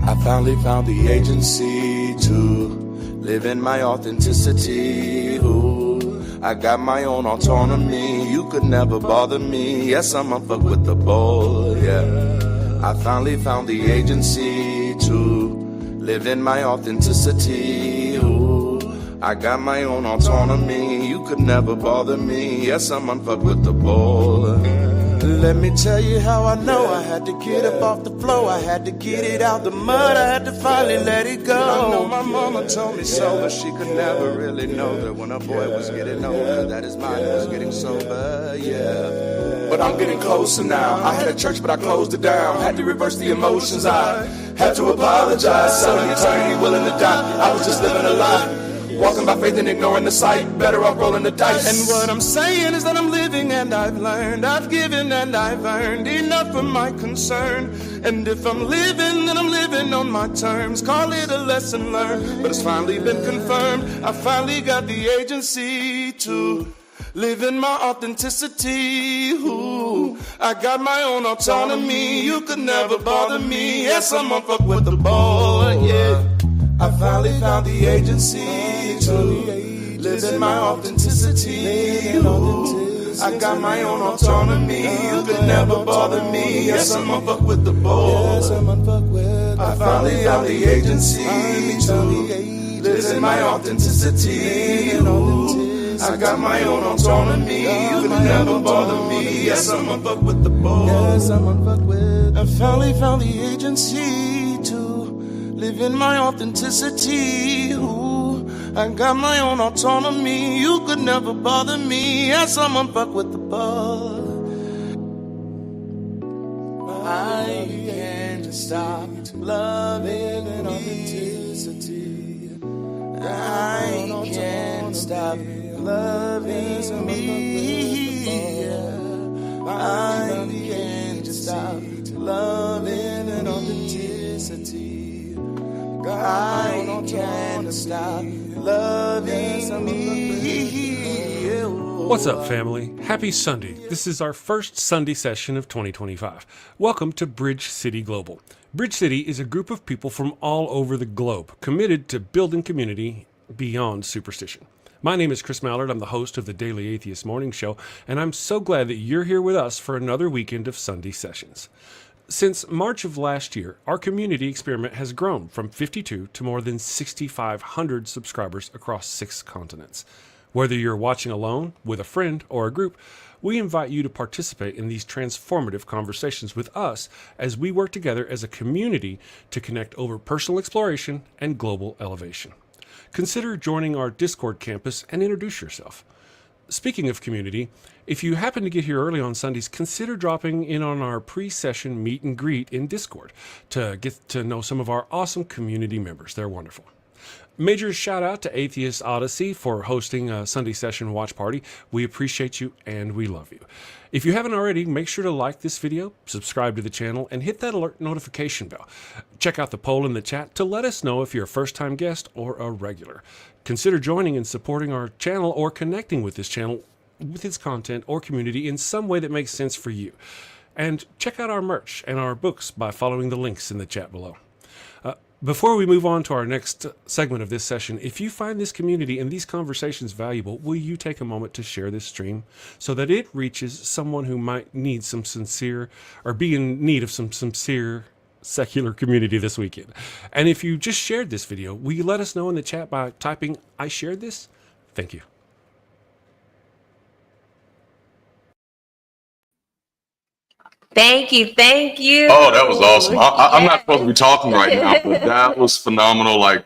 I finally found the agency to live in my authenticity. Ooh, I got my own autonomy. You could never bother me. Yes, I'm unfuckwithable. Yeah. I finally found the agency to live in my authenticity. Ooh, I got my own autonomy. You could never bother me. Yes, I'm unfuckwithable. Let me tell you how I know. I had to get up off the floor. I had to get it out the mud. I had to finally let it go. I know my mama told me so, but she could never really know that when a boy was getting older, that his mind was getting sober, yeah. But I'm getting closer now. I had a church, but I closed it down. Had to reverse the emotions. I had to apologize. Selling eternity, willing to die. I was just living a lie. Walking by faith and ignoring the sight. Better off rolling the dice. And what I'm saying is that I'm living and I've learned. I've given and I've earned enough of my concern. And if I'm living, then I'm living on my terms. Call it a lesson learned, but it's finally been confirmed. I finally got the agency to live in my authenticity. Ooh, I got my own autonomy. You could never bother me. Yes, I'm unfuckwithable. Yeah. I finally found the agency to live in my authenticity. Ooh, I got my own autonomy. You could never bother me. Yes, I'm unfuckwithable. I finally found the agency to live in my authenticity. Ooh, I got my own autonomy. You could never bother me. Yes, I'm unfuckwithable. I finally found the agency to live in my authenticity. Ooh, I got my own autonomy. You could never bother me. Yes, I'm unfuckwithable. I can't stop loving in authenticity. I can't stop loving me. I can't stop loving in authenticity. I can't stop loving me. What's up, family? Happy Sunday. This is our first Sunday session of 2025. Welcome to BridgeCity Global. BridgeCity is a group of people from all over the globe committed to building community beyond superstition. My name is Chris Mallard. I'm the host of the Daily Atheist Morning Show, and I'm so glad that you're here with us for another weekend of Sunday sessions. Since March of last year, our community experiment has grown from 52 to more than 6,500 subscribers across 6 continents. Whether you're watching alone, with a friend, or a group, we invite you to participate in these transformative conversations with us as we work together as a community to connect over personal exploration and global elevation. Consider joining our Discord campus and introduce yourself. Speaking of community, if you happen to get here early on Sundays, consider dropping in on our pre-session meet and greet in Discord to get to know some of our awesome community members. They're wonderful. Major shout out to Atheist Odyssey for hosting a Sunday session watch party. We appreciate you and we love you. If you haven't already, make sure to like this video, subscribe to the channel, and hit that alert notification bell. Check out the poll in the chat to let us know if you're a first-time guest or a regular. Consider joining and supporting our channel or connecting with this channel, with its content or community in some way that makes sense for you. And check out our merch and our books by following the links in the chat below. Before we move on to our next segment of this session, if you find this community and these conversations valuable, will you take a moment to share this stream so that it reaches someone who might need some sincere, or be in need of some sincere secular community this weekend? And if you just shared this video, will you let us know in the chat by typing, "I shared this"? Thank you. Thank you. Oh, that was awesome. I'm not supposed to be talking right now, but that was phenomenal. Like,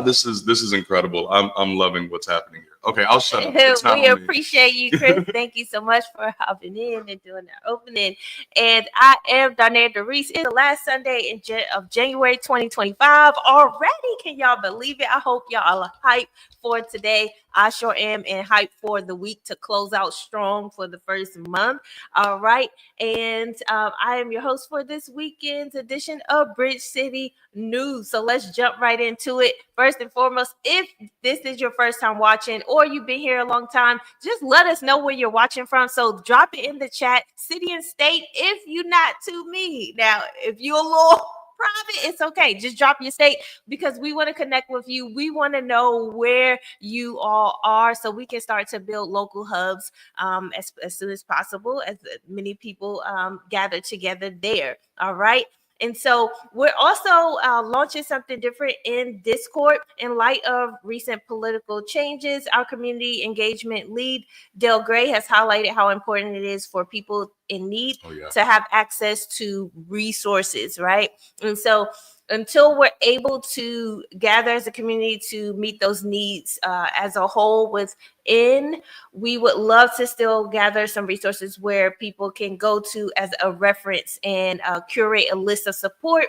this is incredible. I'm loving what's happening here. Okay, I'll shut up. We appreciate you, Chris. Thank you so much for hopping in and doing the opening. And I am Darnaya Darice. It's the last Sunday of January 2025 already. Can y'all believe it? I hope y'all are hyped for today. I sure am, and hyped for the week to close out strong for the first month. All right. And I am your host for this weekend's edition of BridgeCity News. So let's jump right into it. First and foremost, if this is your first time watching or you've been here a long time, just let us know where you're watching from. So drop it in the chat, city and state, if you're not to me. Now, if you're a little private, it's okay. Just drop your state, because we want to connect with you. We want to know where you all are, so we can start to build local hubs as soon as possible, as many people gather together there. All right. And so we're also launching something different in Discord in light of recent political changes. Our community engagement lead, Dale Gray, has highlighted how important it is for people in need to have access to resources, right? And so until we're able to gather as a community to meet those needs as a whole within, we would love to still gather some resources where people can go to as a reference and curate a list of support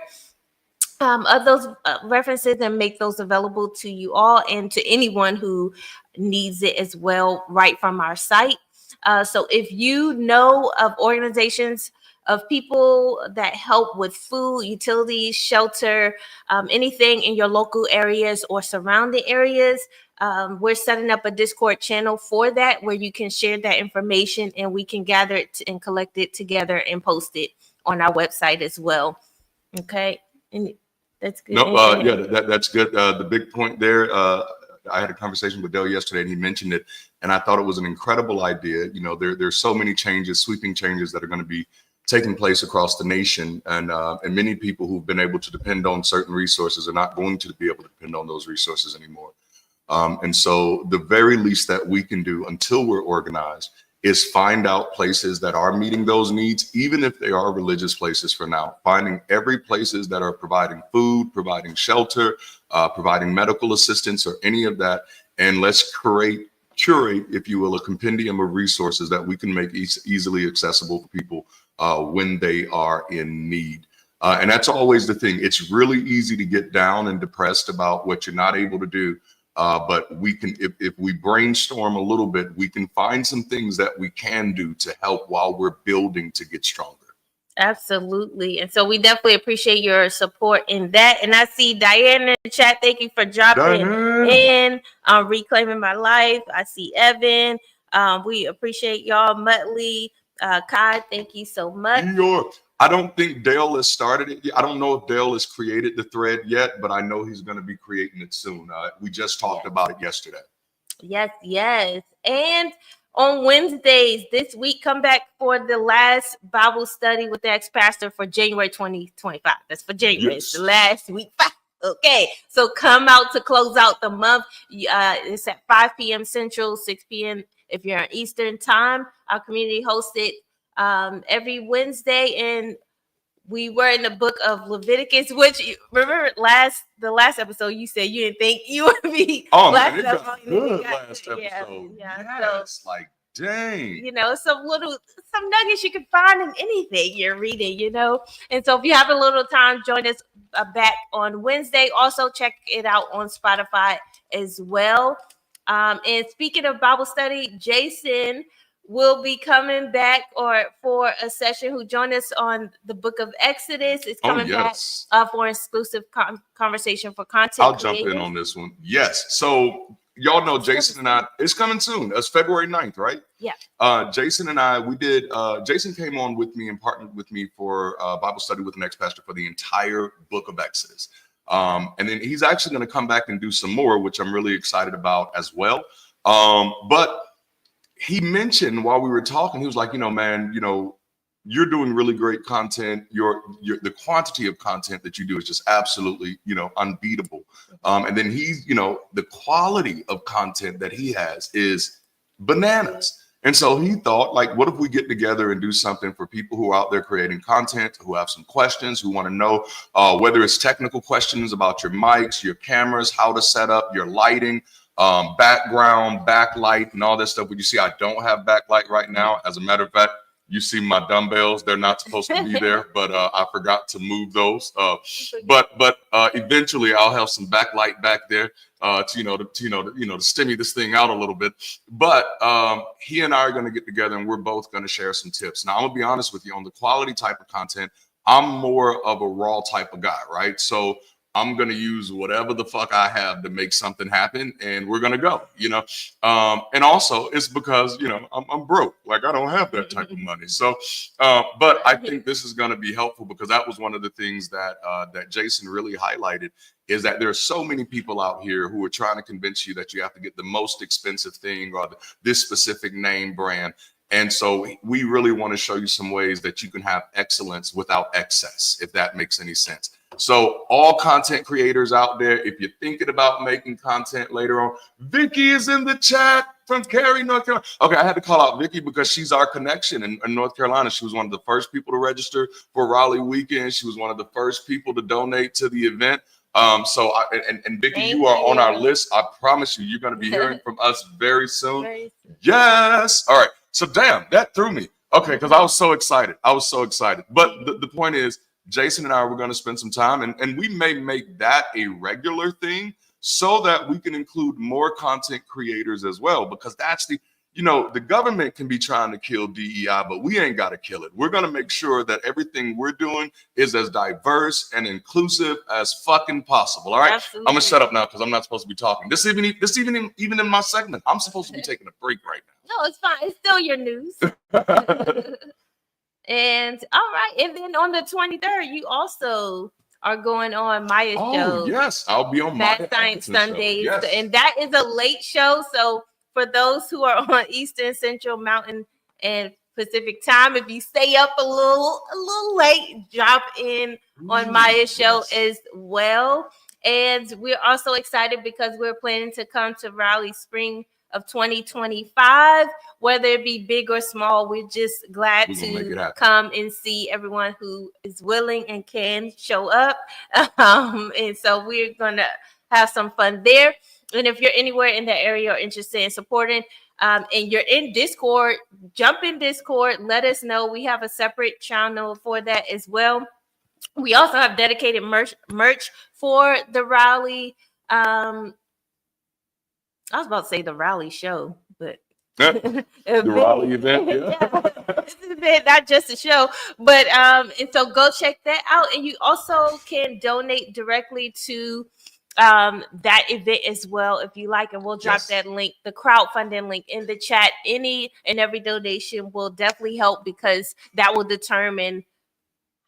of those references and make those available to you all and to anyone who needs it as well, right from our site. So if you know of organizations, of people that help with food, utilities, shelter, anything in your local areas or surrounding areas, we're setting up a Discord channel for that, where you can share that information and we can gather it and collect it together and post it on our website as well. Okay. And that's good. That's good. The big point there, I had a conversation with Dale yesterday and he mentioned it, and I thought it was an incredible idea. You know, there's so many changes, sweeping changes that are going to be taking place across the nation, and many people who've been able to depend on certain resources are not going to be able to depend on those resources anymore. And so the very least that we can do until we're organized is find out places that are meeting those needs, even if they are religious places for now, finding every places that are providing food, providing shelter, providing medical assistance or any of that. And let's curate, if you will, a compendium of resources that we can make easily accessible for people when they are in need. And that's always the thing. It's really easy to get down and depressed about what you're not able to do. But we can, if we brainstorm a little bit, we can find some things that we can do to help while we're building to get stronger. Absolutely. And so we definitely appreciate your support in that. And I see Diane in the chat. Thank you for dropping in, reclaiming my life. I see Evan. We appreciate y'all. Muttley, Kai, thank you so much. I don't think Dale has started it yet. I don't know if Dale has created the thread yet, but I know he's going to be creating it soon. We just talked about it yesterday. Yes. And on Wednesdays this week, come back for the last Bible study with the Ex-Pastor for January 2025. That's for January. Yes. It's the last week. Okay, so come out to close out the month. It's at 5 p.m. Central, 6 p.m. if you're on Eastern time. Our community hosts it every Wednesday, and we were in the book of Leviticus, which, remember the last episode you said you didn't think you would be. Oh man, it got good last episode. Yeah, so, like, dang. You know, some nuggets you can find in anything you're reading, you know. And so if you have a little time, join us back on Wednesday. Also check it out on Spotify as well. And speaking of Bible study, Jason will be coming back for a session who joined us on the book of Exodus. It's coming back for an exclusive conversation for content. I'll jump in on this one. Yes. So y'all know Jason and I, it's coming soon. It's February 9th, right? Yeah. Jason and I, Jason came on with me and partnered with me for Bible study with an ex-pastor for the entire book of Exodus. And then he's actually going to come back and do some more, which I'm really excited about as well. But he mentioned while we were talking, he was like, man, you're doing really great content. The quantity of content that you do is just absolutely, unbeatable. And then the quality of content that he has is bananas. And so he thought, like, what if we get together and do something for people who are out there creating content, who have some questions, who want to know whether it's technical questions about your mics, your cameras, how to set up your lighting, background, backlight, and all that stuff. But you see, I don't have backlight right now. As a matter of fact, you see my dumbbells, they're not supposed to be there, but I forgot to move those. But eventually I'll have some backlight back there to stimmy this thing out a little bit. But he and I are going to get together and we're both going to share some tips. Now, I'm going to be honest with you on the quality type of content. I'm more of a raw type of guy, right? So I'm going to use whatever the fuck I have to make something happen, and we're going to go, and also it's because, I'm broke. Like, I don't have that type of money. So, but I think this is going to be helpful, because that was one of the things that Jason really highlighted, is that there are so many people out here who are trying to convince you that you have to get the most expensive thing or this specific name brand. And so we really want to show you some ways that you can have excellence without excess, if that makes any sense. So all content creators out there, if you're thinking about making content later on, Vicky is in the chat from Cary, North Carolina. Okay, I had to call out Vicky because she's our connection in North Carolina. She was one of the first people to register for Raleigh weekend. She was one of the first people to donate to the event. And Vicky, you are on our list. I promise you, you're going to be hearing from us very soon. Yes. All right. So damn, that threw me. Okay, because I was so excited. But the point is, Jason and I were going to spend some time, and we may make that a regular thing so that we can include more content creators as well, because that's the government can be trying to kill DEI, but we ain't got to kill it. We're going to make sure that everything we're doing is as diverse and inclusive as fucking possible. All right. Absolutely. I'm going to shut up now because I'm not supposed to be talking. This even in my segment, I'm supposed to be taking a break right now. No, it's fine. It's still your news. And all right. And then on the 23rd, you also are going on Maya's show. Oh, yes. I'll be on Mad Science Sundays. Yes. And that is a late show. So for those who are on Eastern, Central, Mountain, and Pacific time, if you stay up a little late, drop in on Maya's show as well. And we're also excited because we're planning to come to Raleigh spring of 2025, whether it be big or small. We're just glad to come and see everyone who is willing and can show up. And so we're going to have some fun there. And if you're anywhere in the area or interested in supporting, and you're in Discord, jump in Discord. Let us know. We have a separate channel for that as well. We also have dedicated merch for the Raleigh. I was about to say the Raleigh show, but the Raleigh event, This is event, not just a show. But and so go check that out, and you also can donate directly to that event as well if you like, and we'll drop that link, the crowdfunding link, in the chat. Any and every donation will definitely help, because that will determine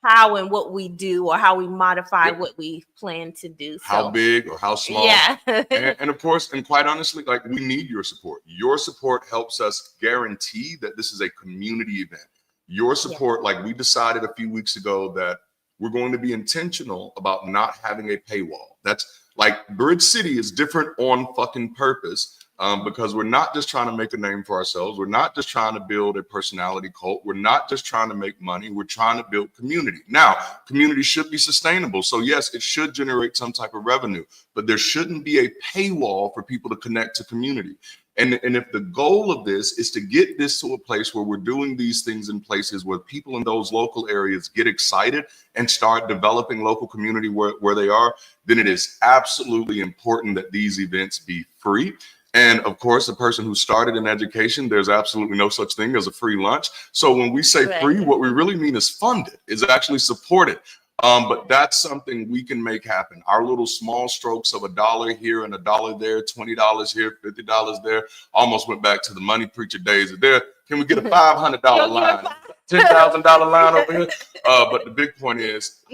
how and what we do, or how we modify what we plan to do. So, how big or how small. Yeah. and of course, and quite honestly, like, we need your support. Your support helps us guarantee that this is a community event. Your support, like we decided a few weeks ago that we're going to be intentional about not having a paywall. That's like, Bridge City is different on fucking purpose. Because we're not just trying to make a name for ourselves. We're not just trying to build a personality cult. We're not just trying to make money. We're trying to build community. Now, community should be sustainable. So yes, it should generate some type of revenue, but there shouldn't be a paywall for people to connect to community. And if the goal of this is to get this to a place where we're doing these things in places where people in those local areas get excited and start developing local community where they are, then it is absolutely important that these events be free. And of course, a person who started in education, there's absolutely no such thing as a free lunch. So when we say free, what we really mean is funded, is actually supported. But that's something we can make happen. Our little small strokes of $1 here and $1 there, $20 here, $50 there, almost went back to the money preacher days. There, can we get a $500 line, $10,000 line over here? But the big point is,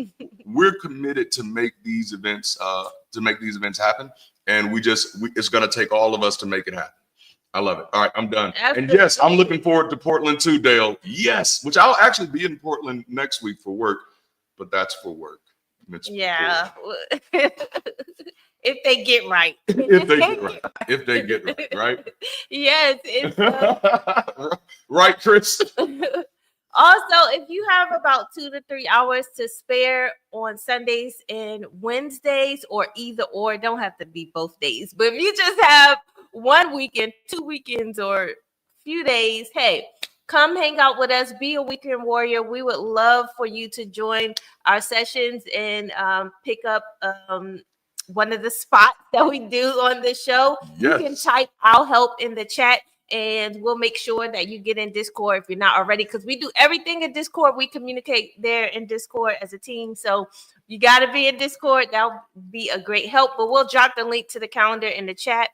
we're committed to make these events happen. And it's going to take all of us to make it happen. I love it. All right, I'm done. Absolutely. And yes, I'm looking forward to Portland too, Dale. Yes, which I'll actually be in Portland next week for work, but that's for work. If they get right. If they get right, right? Yes. It's right, Chris? Also, if you have about 2 to 3 hours to spare on Sundays and Wednesdays, or either or, it don't have to be both days, but if you just have one weekend, 2 weekends, or few days, hey, come hang out with us, be a weekend warrior. We would love for you to join our sessions and pick up one of the spots that we do on the show. Yes. You can type "I'll help" in the chat, and we'll make sure that you get in Discord if you're not already, because we do everything in Discord. We communicate there in Discord as a team. So you got to be in Discord. That'll be a great help. But we'll drop the link to the calendar in the chat.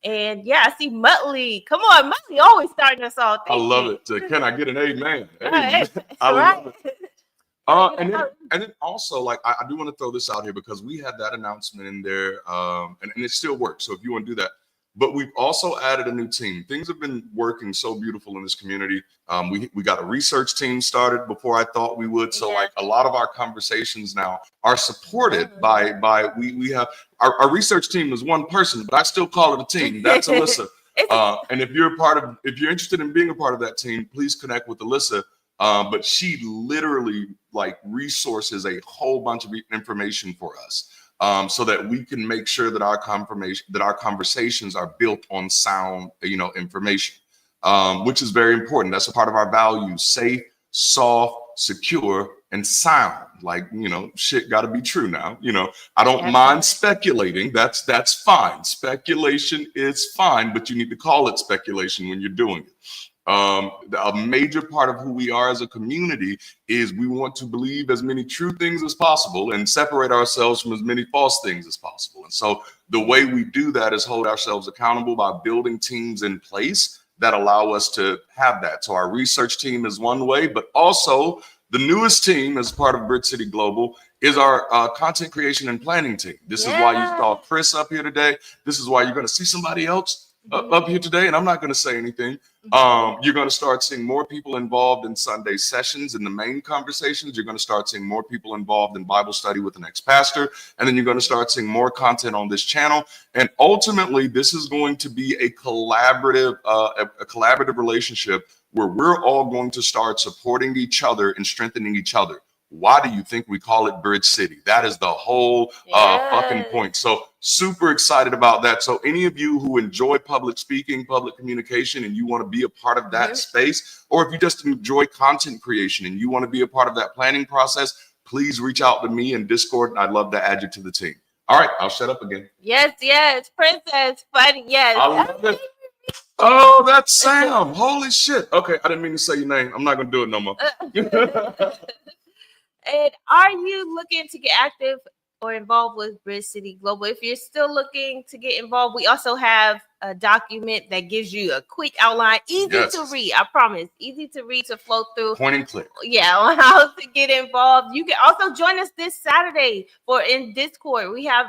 And yeah, I see Muttley. Come on, Muttley always starting us off. I love it. Can I get an amen? Amen. I love it. And Yeah. then also, like, I do want to throw this out here because we had that announcement in there, and it still works. So if you want to do that, but we've also added a new team. Things have been working so beautiful in this community. We got a research team started before I thought we would. So like a lot of our conversations now are supported by we have our research team is one person, but I still call it a team. That's Alyssa. And if you're interested in being a part of that team, please connect with Alyssa. But she literally like resources a whole bunch of information for us, so that we can make sure that our conversations are built on sound, information, which is very important. That's a part of our values: safe, soft, secure, and sound. Like, shit got to be true now. I don't mind speculating. That's fine. Speculation is fine, but you need to call it speculation when you're doing it. A major part of who we are as a community is we want to believe as many true things as possible and separate ourselves from as many false things as possible. And so the way we do that is hold ourselves accountable by building teams in place that allow us to have that. So our research team is one way, but also the newest team as part of BridgeCity Global is our content creation and planning team. This is why you saw Chris up here today. This is why you're going to see somebody else up here today, and I'm not going to say anything. You're going to start seeing more people involved in Sunday sessions in the main conversations. You're going to start seeing more people involved in Bible study with an ex-pastor, and then you're going to start seeing more content on this channel. And ultimately, this is going to be a collaborative relationship where we're all going to start supporting each other and strengthening each other. Why do you think we call it Bridge City? That is the whole fucking point. So super excited about that. So any of you who enjoy public speaking, public communication, and you want to be a part of that space, or if you just enjoy content creation and you want to be a part of that planning process, please reach out to me in Discord, and I'd love to add you to the team. All right, I'll shut up again. Yes, Princess, funny, yes. I love it. Oh, that's Sam. Holy shit. Okay, I didn't mean to say your name. I'm not going to do it no more. And are you looking to get active or involved with BridgeCity Global? If you're still looking to get involved, we also have a document that gives you a quick outline, easy to read. I promise, easy to read, to flow through. Point and click. Yeah, on how to get involved. You can also join us this Saturday in Discord. We have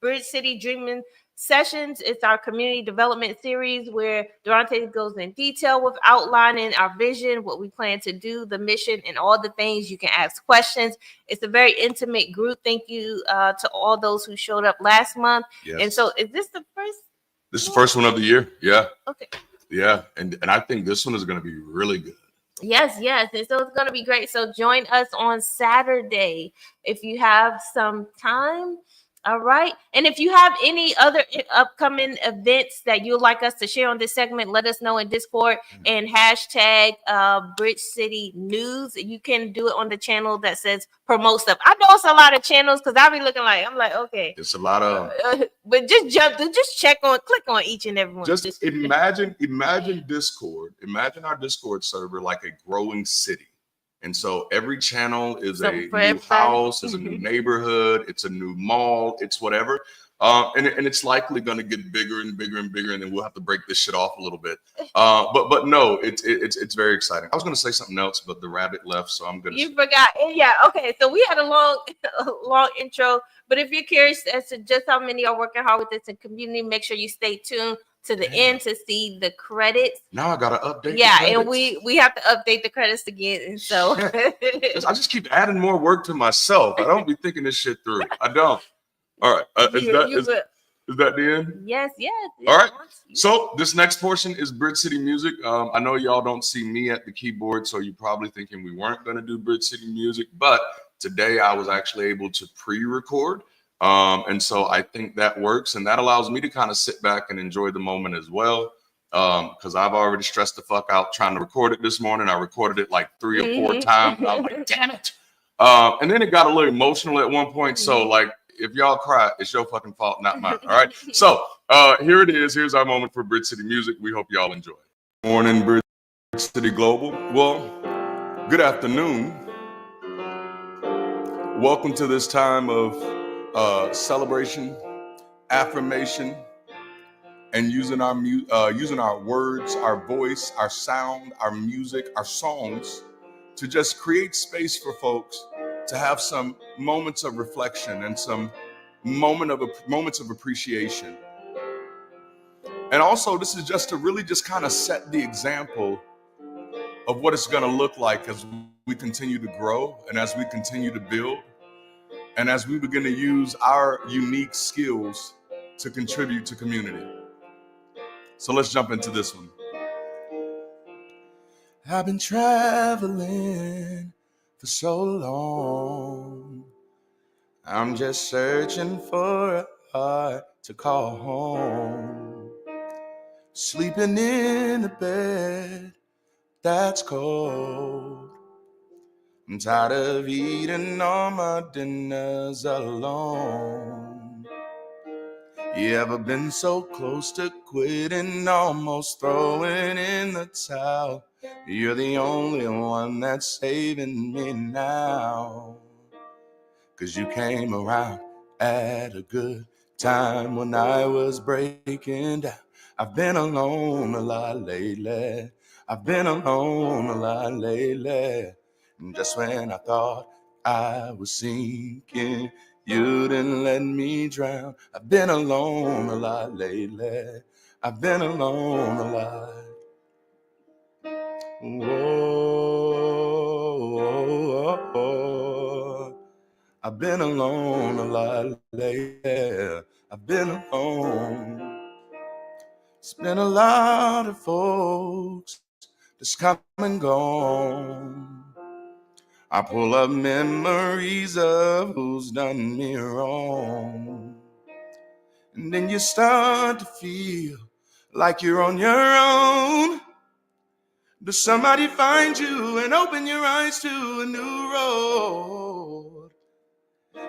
BridgeCity Dreaming Sessions. It's our community development series where Darante goes in detail with outlining our vision, what we plan to do, the mission, and all the things. You can ask questions. It's a very intimate group. Thank you to all those who showed up last month. Yes. And so is this the first? This is the first one of the year. Yeah. Okay. Yeah. And I think this one is going to be really good. Yes. And so it's going to be great. So join us on Saturday if you have some time. All right. And if you have any other upcoming events that you'd like us to share on this segment, let us know in Discord and hashtag Bridge City News. You can do it on the channel that says promote stuff. I know it's a lot of channels because I'll be looking I'm like, okay. It's a lot of. But just click on each and every one. Just imagine Discord. Imagine our Discord server like a growing city. And so every channel is a new house, is a new neighborhood, it's a new mall, it's whatever. And it's likely going to get bigger and bigger and bigger, and then we'll have to break this shit off a little bit. But no, it's very exciting. I was going to say something else, but the rabbit left, so I'm going to. You forgot. Yeah. Okay. So we had a long intro, but if you're curious as to just how many are working hard with this in community, make sure you stay tuned to the end to see the credits. Now I gotta update. Yeah, and we have to update the credits again. And so I just keep adding more work to myself. I don't be thinking this shit through. I don't. All right. Is that the end? Yes. All right. So this next portion is Bridge City Music. I know y'all don't see me at the keyboard, so you're probably thinking we weren't going to do Bridge City Music, but today I was actually able to pre-record. And so I think that works, and that allows me to kind of sit back and enjoy the moment as well. Because I've already stressed the fuck out trying to record it this morning. I recorded it like 3 or 4 times. I was like, damn it. And then it got a little emotional at one point. So like, if y'all cry, it's your fucking fault, not mine. All right. So here it is. Here's our moment for Bridge City Music. We hope y'all enjoy. Morning, BridgeCity Global. Well, good afternoon. Welcome to this time of celebration, affirmation, and using our words, our voice, our sound, our music, our songs to just create space for folks to have some moments of reflection and some moments of appreciation. And also, this is just to really just kind of set the example of what it's going to look like as we continue to grow and as we continue to build and as we begin to use our unique skills to contribute to community. So let's jump into this one. I've been traveling for so long. I'm just searching for a heart to call home. Sleeping in a bed that's cold. I'm tired of eating all my dinners alone. You ever been so close to quitting, almost throwing in the towel? You're the only one that's saving me now. 'Cause you came around at a good time when I was breaking down. I've been alone a lot lately. I've been alone a lot lately. And just when I thought I was sinking, you didn't let me drown. I've been alone a lot lately. I've been alone a lot. Whoa. I've been alone a lot lately. I've been alone. It's been a lot of folks that's come and gone. I pull up memories of who's done me wrong. And then you start to feel like you're on your own. Does somebody find you and open your eyes to a new road?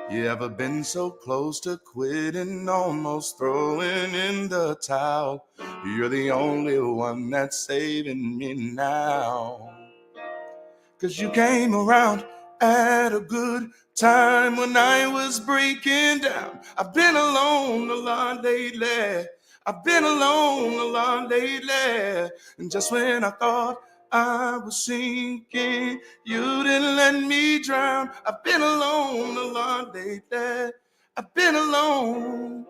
You ever been so close to quitting, almost throwing in the towel? You're the only one that's saving me now. 'Cause you came around at a good time when I was breaking down. I've been alone a lot lately. I've been alone a lot lately. And just when I thought I was sinking, you didn't let me drown. I've been alone a lot lately. I've been alone.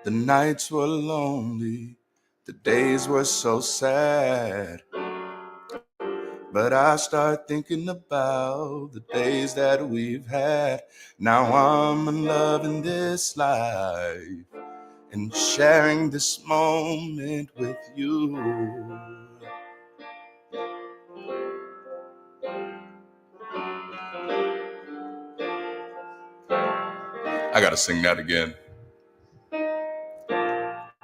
The nights were lonely. The days were so sad. But I start thinking about the days that we've had. Now I'm in love in this life and sharing this moment with you. I gotta sing that again.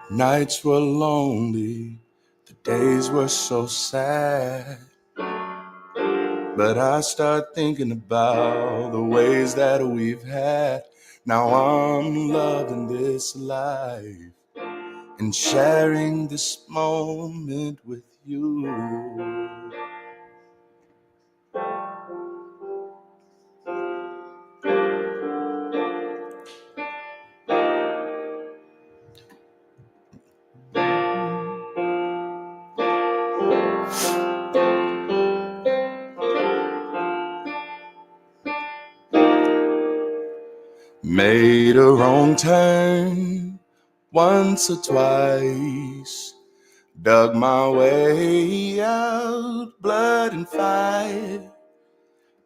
Nights were lonely, the days were so sad. But I start thinking about the ways that we've had. Now I'm loving this life and sharing this moment with you. Made a wrong turn once or twice, dug my way out, blood and fire.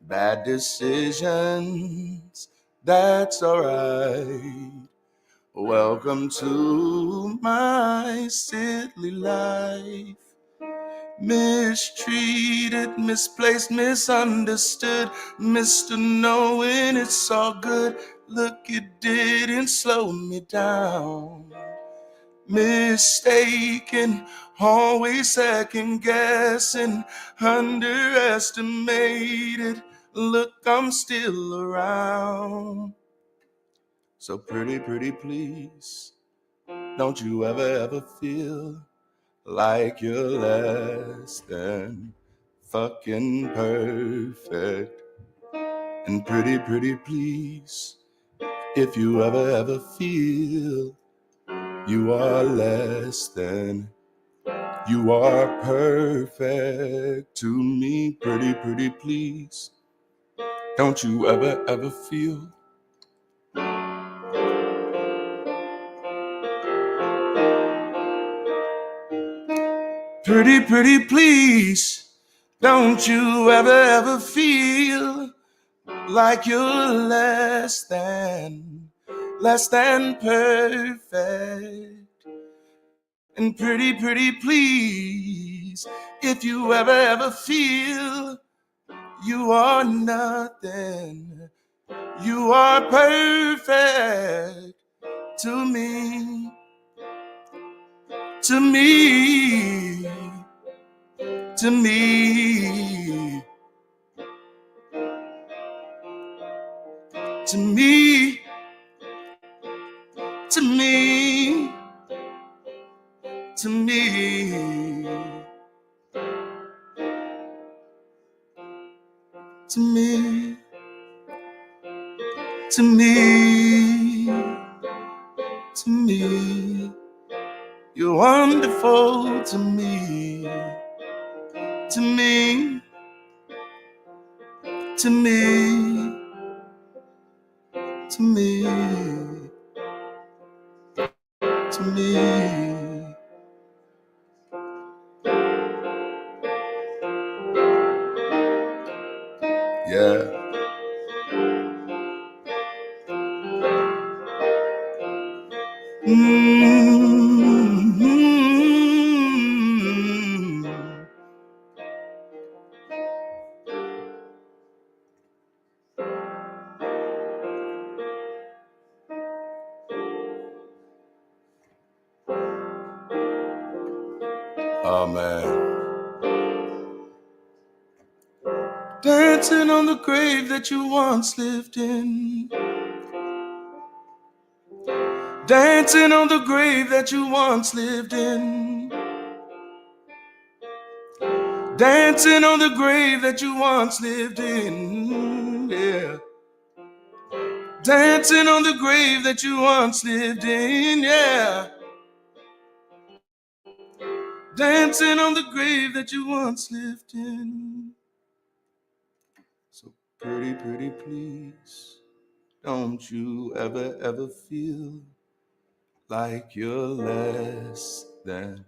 Bad decisions, that's alright. Welcome to my silly life. Mistreated, misplaced, misunderstood, Mr. Knowing it's all good. Look, it didn't slow me down. Mistaken, always second guessing, underestimated. Look, I'm still around. So pretty, pretty please, Don't you ever feel like you're less than fucking perfect and pretty please. If you ever feel you are less than, you are perfect to me, pretty please. Don't you ever feel pretty please. Don't you ever feel like you're less than perfect and pretty please. If you ever feel you are nothing, you are perfect to me, to me, to me, to me, to me, to me, to me, to me, to me. You're wonderful to me, to me, to me, to me, to me. Yeah. Oh man. Dancing on the grave that you once lived in. Dancing on the grave that you once lived in. Dancing on the grave that you once lived in. Yeah. Dancing on the grave that you once lived in. Yeah. Dancing on the grave that you once lived in. So pretty please. Don't you ever feel like you're less than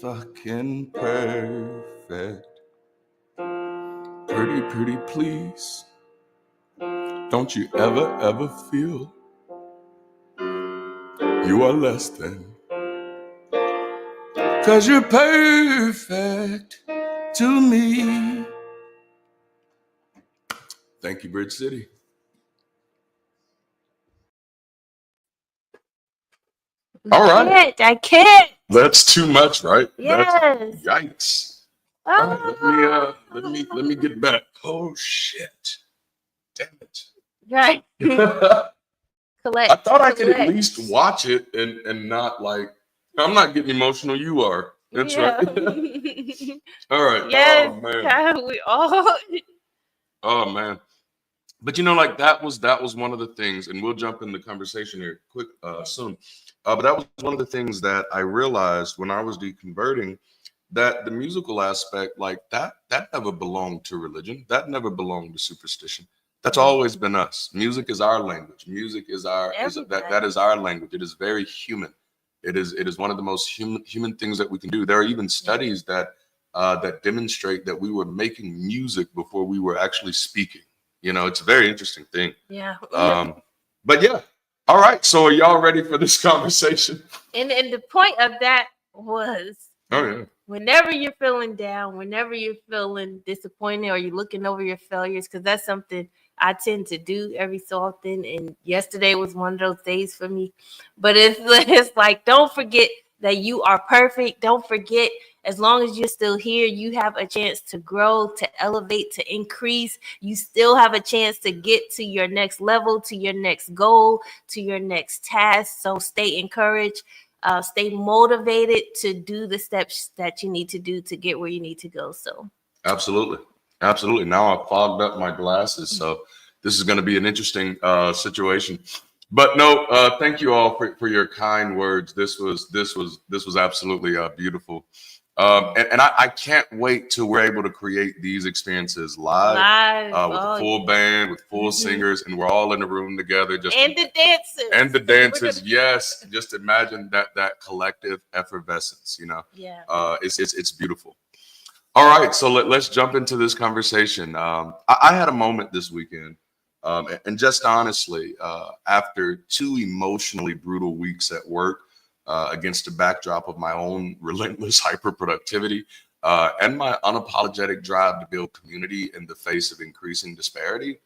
fucking perfect. Pretty please. Don't you ever feel you are less than. 'Cause you're perfect to me. Thank you, Bridge City. All right. I can't. That's too much, right? Yes. Yikes. Oh. All right, let me get back. Oh shit. Damn it. Right. I thought I could at least watch it and not like, I'm not getting emotional, you are. That's right. All right. Yes, oh man. we all. Oh man. But you know, like that was one of the things, and we'll jump in the conversation here quick soon. But that was one of the things that I realized when I was deconverting, that the musical aspect, like that never belonged to religion. That never belonged to superstition. That's always been us. Music is our language. Music is our that is our language. It is very human. It is one of the most human things that we can do. There are even studies that that demonstrate that we were making music before we were actually speaking. You know, it's a very interesting thing. Yeah. But yeah. All right. So are y'all ready for this conversation? And the point of that was, oh yeah, whenever you're feeling down, whenever you're feeling disappointed, or you're looking over your failures, because that's something I tend to do every so often. And yesterday was one of those days for me. But it's like, don't forget that you are perfect. Don't forget, as long as you're still here, you have a chance to grow, to elevate, to increase. You still have a chance to get to your next level, to your next goal, to your next task. So stay encouraged. stay motivated to do the steps that you need to do to get where you need to go. So Absolutely. Now I've fogged up my glasses, so this is going to be an interesting situation. But no, thank you all for your kind words. This was absolutely beautiful. And I can't wait till we're able to create these experiences live with a full band, with full singers, and we're all in the room together. The dancers. Yes, just imagine that collective effervescence. Yeah. It's beautiful. All right, so let's jump into this conversation. I had a moment this weekend, and just honestly, after 2 emotionally brutal weeks at work, against the backdrop of my own relentless hyperproductivity and my unapologetic drive to build community in the face of increasing disparity,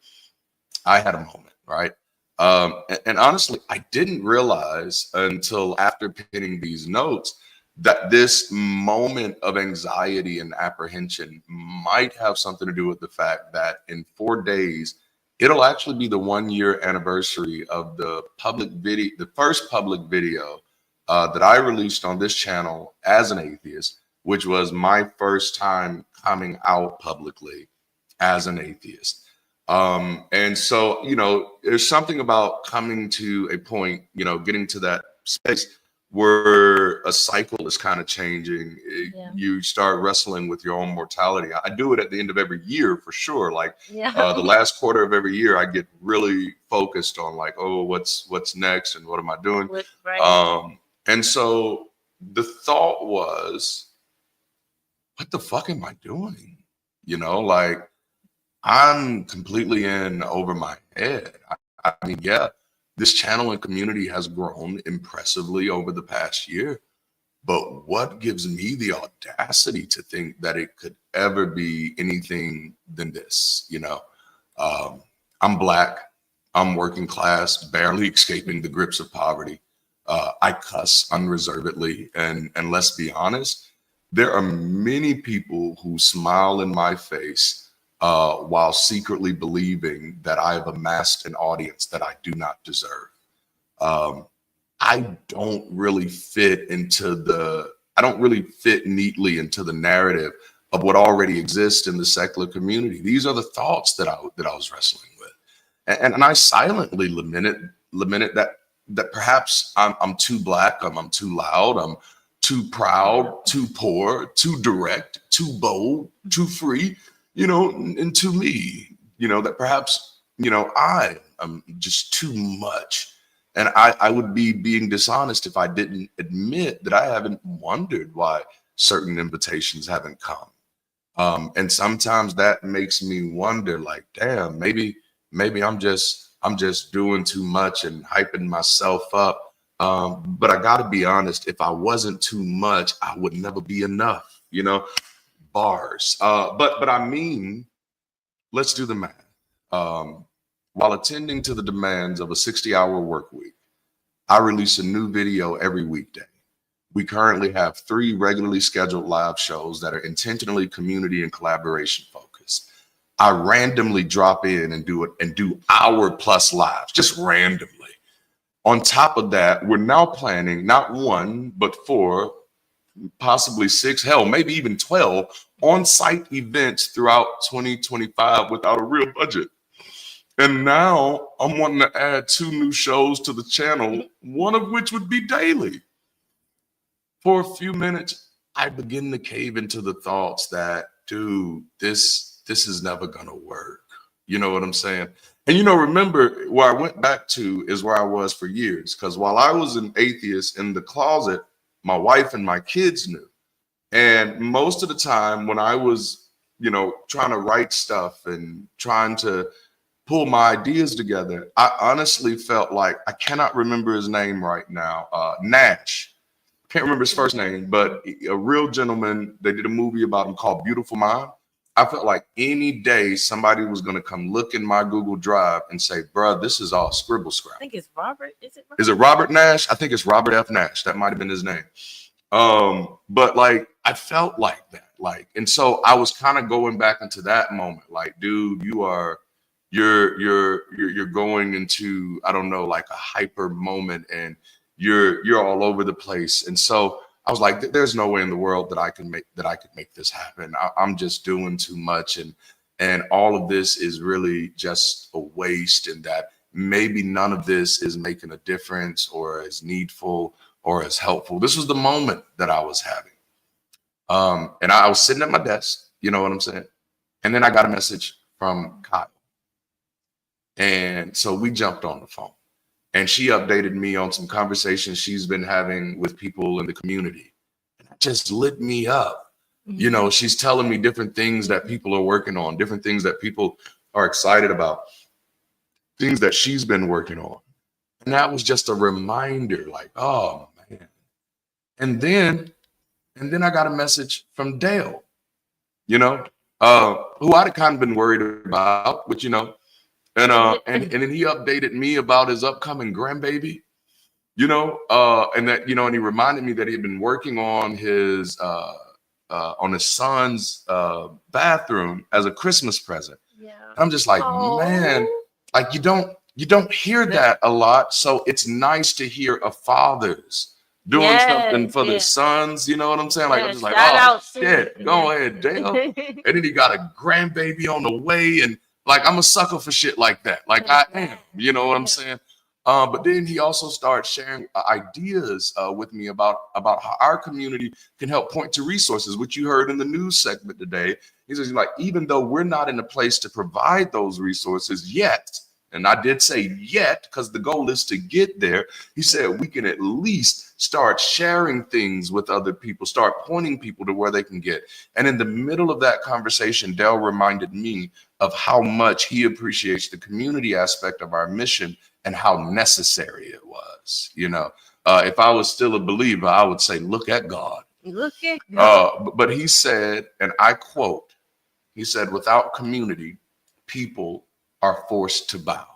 I had a moment, right? And honestly, I didn't realize until after penning these notes that this moment of anxiety and apprehension might have something to do with the fact that in 4 days, it'll actually be the 1-year anniversary of the first public video that I released on this channel as an atheist, which was my first time coming out publicly as an atheist. And so, there's something about coming to a point, getting to that space where a cycle is kind of changing. You start wrestling with your own mortality. I do it at the end of every year for sure. Like the last quarter of every year, I get really focused on like, oh, what's next and what am I doing? And so the thought was, what the fuck am I doing? Like I'm completely in over my head. I mean, yeah. This channel and community has grown impressively over the past year, but what gives me the audacity to think that it could ever be anything than this? I'm Black, I'm working class, barely escaping the grips of poverty. I cuss unreservedly, and let's be honest, there are many people who smile in my face while secretly believing that I've amassed an audience that I do not deserve. I don't really fit neatly into the narrative of what already exists in the secular community. These are the thoughts that I was wrestling with, and I silently lamented that perhaps I'm too Black, I'm too loud, I'm too proud, too poor, too direct, too bold, too free. And to me, that perhaps, I am just too much. And I would be being dishonest if I didn't admit that I haven't wondered why certain invitations haven't come. And sometimes that makes me wonder, like, damn, maybe I'm just doing too much and hyping myself up. But I gotta be honest, if I wasn't too much, I would never be enough, bars. But I mean, let's do the math. While attending to the demands of a 60-hour work week, I release a new video every weekday. We currently have 3 regularly scheduled live shows that are intentionally community and collaboration focused. I randomly drop in and do hour-plus lives, just randomly. On top of that, we're now planning not 1, but 4, possibly 6, hell, maybe even 12 on-site events throughout 2025 without a real budget. And now I'm wanting to add 2 new shows to the channel, one of which would be daily. For a few minutes, I begin to cave into the thoughts that, dude, this is never gonna work. You know what I'm saying? And remember, where I went back to is where I was for years. Because while I was an atheist in the closet, my wife and my kids knew. And most of the time when I was, trying to write stuff and trying to pull my ideas together, I honestly felt like, I cannot remember his name right now, Nash. Can't remember his first name, but a real gentleman. They did a movie about him called Beautiful Mind. I felt like any day somebody was going to come look in my Google Drive and say, bruh, this is all scribble scrap. I think it's Robert. Is it Robert Nash? I think it's Robert F. Nash. That might have been his name. But like, I felt like that. Like, and so I was kind of going back into that moment. Like, dude, you're going into, I don't know, like a hyper moment, and you're all over the place. And so I was like, there's no way in the world that I could make this happen. I'm just doing too much, and all of this is really just a waste, and that maybe none of this is making a difference or is needful or is helpful. This was the moment that I was having. And I was sitting at my desk, you know what I'm saying? And then I got a message from Kyle. And so we jumped on the phone, and she updated me on some conversations she's been having with people in the community. And that just lit me up. You know, she's telling me different things that people are working on, different things that people are excited about, things that she's been working on. And that was just a reminder, like, oh man. And then I got a message from Dale, you know, who I'd kind of been worried about, but you know, and then he updated me about his upcoming grandbaby, you know, and that, you know, and he reminded me that he had been working on his son's bathroom as a Christmas present. Yeah. I'm just like, man, like you don't hear that a lot. So it's nice to hear a father's doing something for the sons. You know what I'm saying? Like, I'm just like, oh shit, go ahead, Dale. And then he got a grandbaby on the way, and like, I'm a sucker for shit like that. Like I am, you know what I'm saying? But then he also started sharing ideas with me about how our community can help point to resources, which you heard in the news segment today. He says, like, even though we're not in a place to provide those resources yet, and I did say yet, because the goal is to get there. He said we can at least start sharing things with other people, start pointing people to where they can get. And in the middle of that conversation, Dale reminded me of how much he appreciates the community aspect of our mission and how necessary it was. You know, if I was still a believer, I would say, look at God. Look at God. But he said, and I quote, he said, without community, people are forced to bow.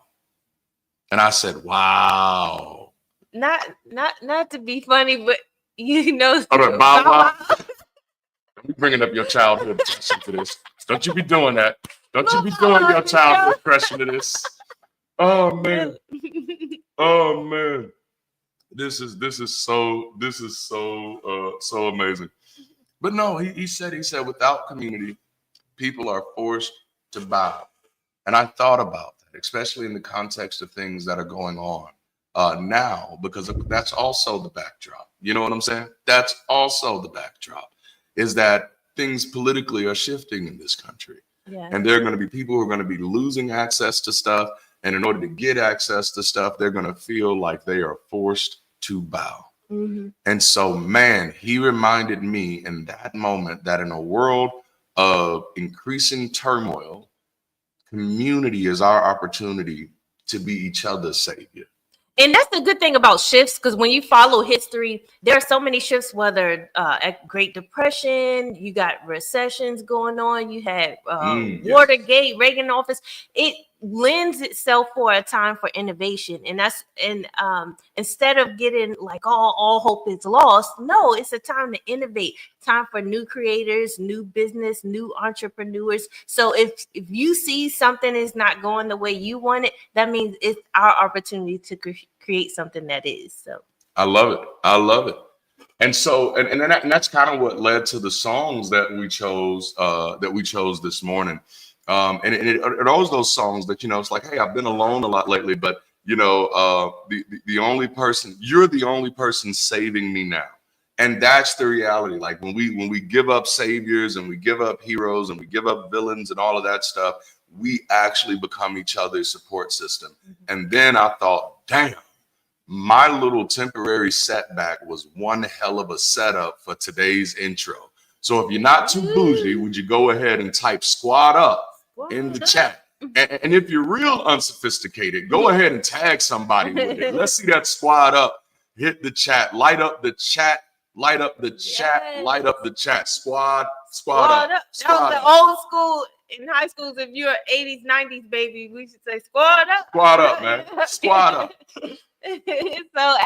And I said, wow. Not to be funny, but you know. All right, bow wow. Don't be bringing up your childhood question to this. Don't you be doing that. Don't you be doing your childhood question to this. Oh man. Oh man. This is so amazing. But no, he said without community, people are forced to bow. And I thought about that, especially in the context of things that are going on now, because that's also the backdrop. You know what I'm saying? That's also the backdrop, is that things politically are shifting in this country. Yeah. And there are going to be people who are going to be losing access to stuff. And in order to get access to stuff, they're going to feel like they are forced to bow. Mm-hmm. And so, man, he reminded me in that moment that in a world of increasing turmoil, community is our opportunity to be each other's savior. And that's the good thing about shifts, because when you follow history, there are so many shifts, whether Great Depression, you got recessions going on, you had Watergate, Reagan office. It lends itself for a time for innovation. And instead of getting like all hope is lost, no, it's a time to innovate, time for new creators, new business, new entrepreneurs. So if you see something is not going the way you want it, that means it's our opportunity to create something that is. So I love it. And so, and that's kind of what led to the songs that we chose this morning. And it always those songs that, you know, it's like, hey, I've been alone a lot lately, but you know, the only person, you're the only person saving me now. And that's the reality. Like when we give up saviors and we give up heroes and we give up villains and all of that stuff, we actually become each other's support system. And then I thought, damn, my little temporary setback was one hell of a setup for today's intro. So if you're not too bougie, would you go ahead and type squad up in the chat? And if you're real unsophisticated, go ahead and tag somebody with it. Let's see that squad up. Hit the chat. Light up the chat. Light up the chat. Light up the chat. Squad up. That was the old school. In high schools, if you're 80s, 90s baby, we should say squad up. Squad up, man. Squad up. So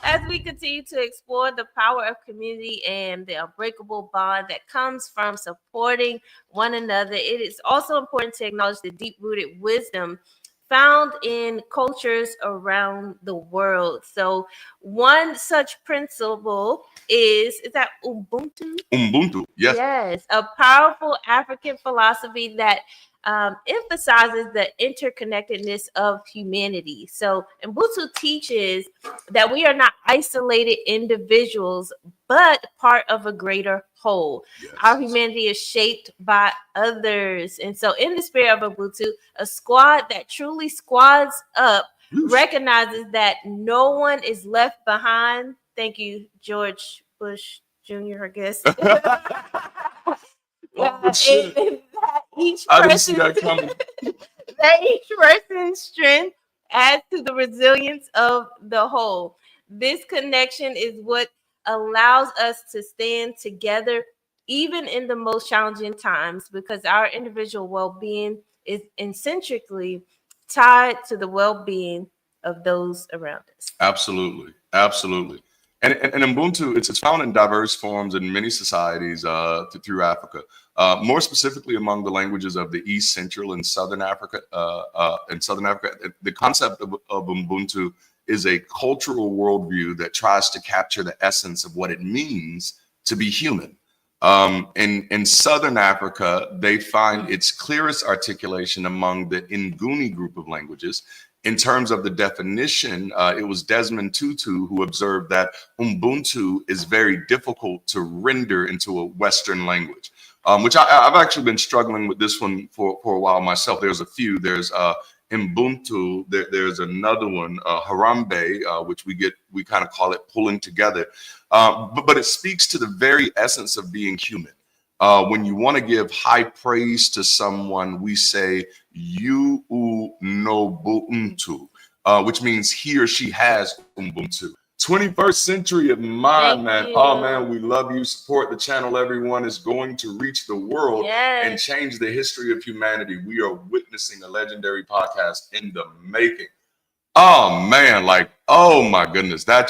as we continue to explore the power of community and the unbreakable bond that comes from supporting one another, it is also important to acknowledge the deep-rooted wisdom found in cultures around the world. So one such principle is that Ubuntu? Ubuntu, yes. Yes, a powerful African philosophy that emphasizes the interconnectedness of humanity. So Ubuntu teaches that we are not isolated individuals, but part of a greater whole. Yes. Our humanity is shaped by others. And so in the spirit of Ubuntu, a squad that truly squads up recognizes that no one is left behind. Thank you, George Bush Jr., I guess. And each I didn't see that coming. that each person's strength adds to the resilience of the whole. This connection is what allows us to stand together even in the most challenging times, because our individual well-being is intrinsically tied to the well-being of those around us. Absolutely. And Ubuntu, it's found in diverse forms in many societies through Africa, more specifically among the languages of the East, Central, and Southern Africa. The concept of Ubuntu is a cultural worldview that tries to capture the essence of what it means to be human. In Southern Africa, they find its clearest articulation among the Nguni group of languages. In terms of the definition, it was Desmond Tutu who observed that Ubuntu is very difficult to render into a Western language, which I've actually been struggling with this one for a while myself. There's a few. There's Ubuntu. There's another one, Harambe, which we kind of call it pulling together. But it speaks to the very essence of being human. When you want to give high praise to someone, we say you no Ubuntu, which means he or she has Ubuntu. 21st century of mine, man. Oh man, we love you. Support the channel. Everyone is going to reach the world and change the history of humanity. We are witnessing a legendary podcast in the making. Oh man, like, oh my goodness, that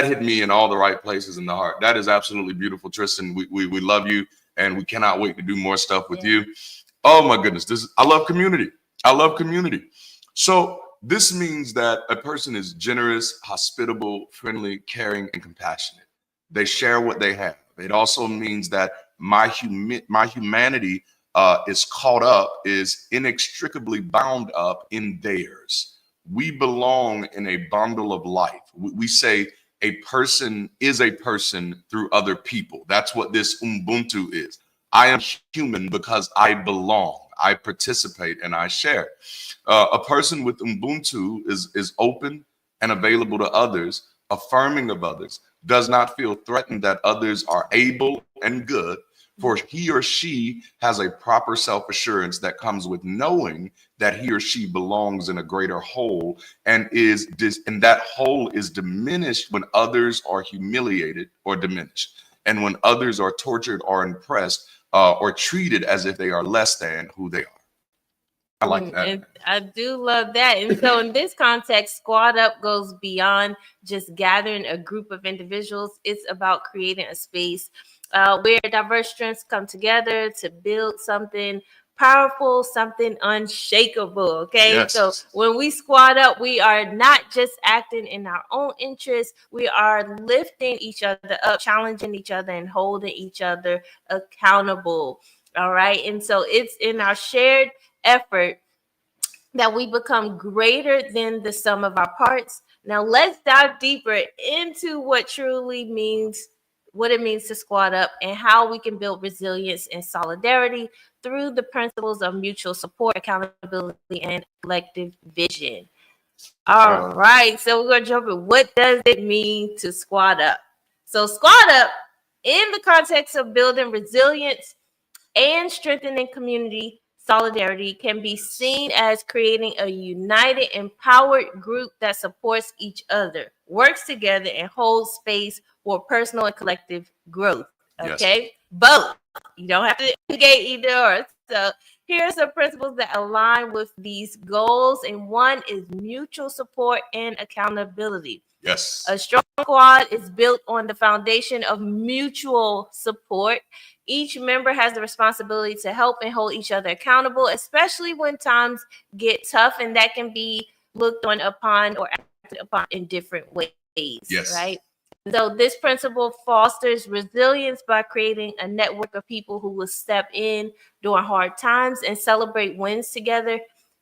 hit me in all the right places in the heart. That is absolutely beautiful, Tristan. We love you, and we cannot wait to do more stuff with you. Oh my goodness, I love community. So this means that a person is generous, hospitable, friendly, caring, and compassionate. They share what they have. It also means that my humanity is inextricably bound up in theirs. We belong in a bundle of life. We say a person is a person through other people. That's what this Ubuntu is. I am human because I belong. I participate and I share. A person with Ubuntu is open and available to others, affirming of others, does not feel threatened that others are able and good, for he or she has a proper self-assurance that comes with knowing that he or she belongs in a greater whole, and that whole is diminished when others are humiliated or diminished, and when others are tortured or oppressed or treated as if they are less than who they are. I like that. And I do love that. And so in this context, Squad Up goes beyond just gathering a group of individuals. It's about creating a space where diverse strengths come together to build something powerful, something unshakable. Okay. Yes. So when we squad up, we are not just acting in our own interests. We are lifting each other up, challenging each other, and holding each other accountable. All right. And so it's in our shared effort that we become greater than the sum of our parts. Now let's dive deeper into what it means to squad up and how we can build resilience and solidarity through the principles of mutual support, accountability, and collective vision. All right, so we're gonna jump in. What does it mean to squad up? So squad up, in the context of building resilience and strengthening community solidarity, can be seen as creating a united, empowered group that supports each other, works together, and holds space for personal and collective growth. Okay, both. You don't have to negate either or. So here's the principles that align with these goals. And one is mutual support and accountability. Yes. A strong squad is built on the foundation of mutual support. Each member has the responsibility to help and hold each other accountable, especially when times get tough, and that can be looked on upon or acted upon in different ways. Yes. Right? So this principle fosters resilience by creating a network of people who will step in during hard times and celebrate wins together,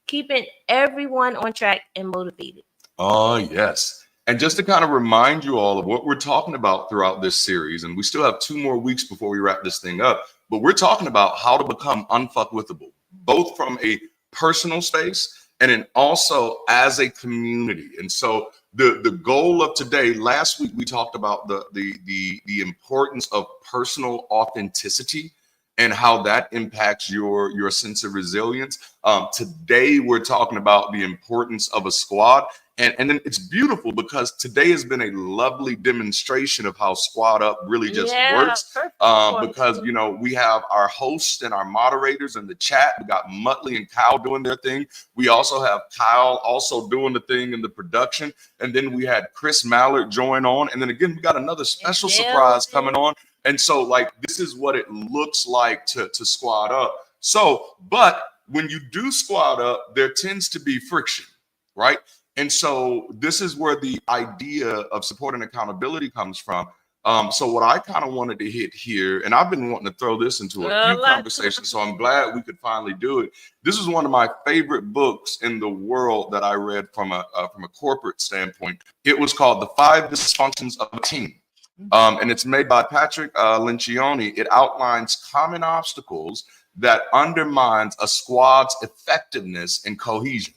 keeping everyone on track and motivated. Oh, yes. And just to kind of remind you all of what we're talking about throughout this series, and we still have 2 more weeks before we wrap this thing up, but we're talking about how to become unfuckwithable, both from a personal space and then also as a community. And so the goal of today, last week we talked about the importance of personal authenticity and how that impacts your sense of resilience. Today we're talking about the importance of a squad. And then it's beautiful because today has been a lovely demonstration of how Squad Up really just works. Because, you know, we have our hosts and our moderators in the chat. We got Muttley and Kyle doing their thing. We also have Kyle also doing the thing in the production. And then we had Chris Mallard join on. And then again, we got another special surprise coming on. And so, like, this is what it looks like to squad up. So, but when you do squad up, there tends to be friction, right? And so this is where the idea of support and accountability comes from. So what I kind of wanted to hit here, and I've been wanting to throw this into a few conversations, so I'm glad we could finally do it. This is one of my favorite books in the world that I read from a corporate standpoint. It was called The 5 Dysfunctions of a Team. And it's made by Patrick Lencioni. It outlines common obstacles that undermines a squad's effectiveness and cohesion.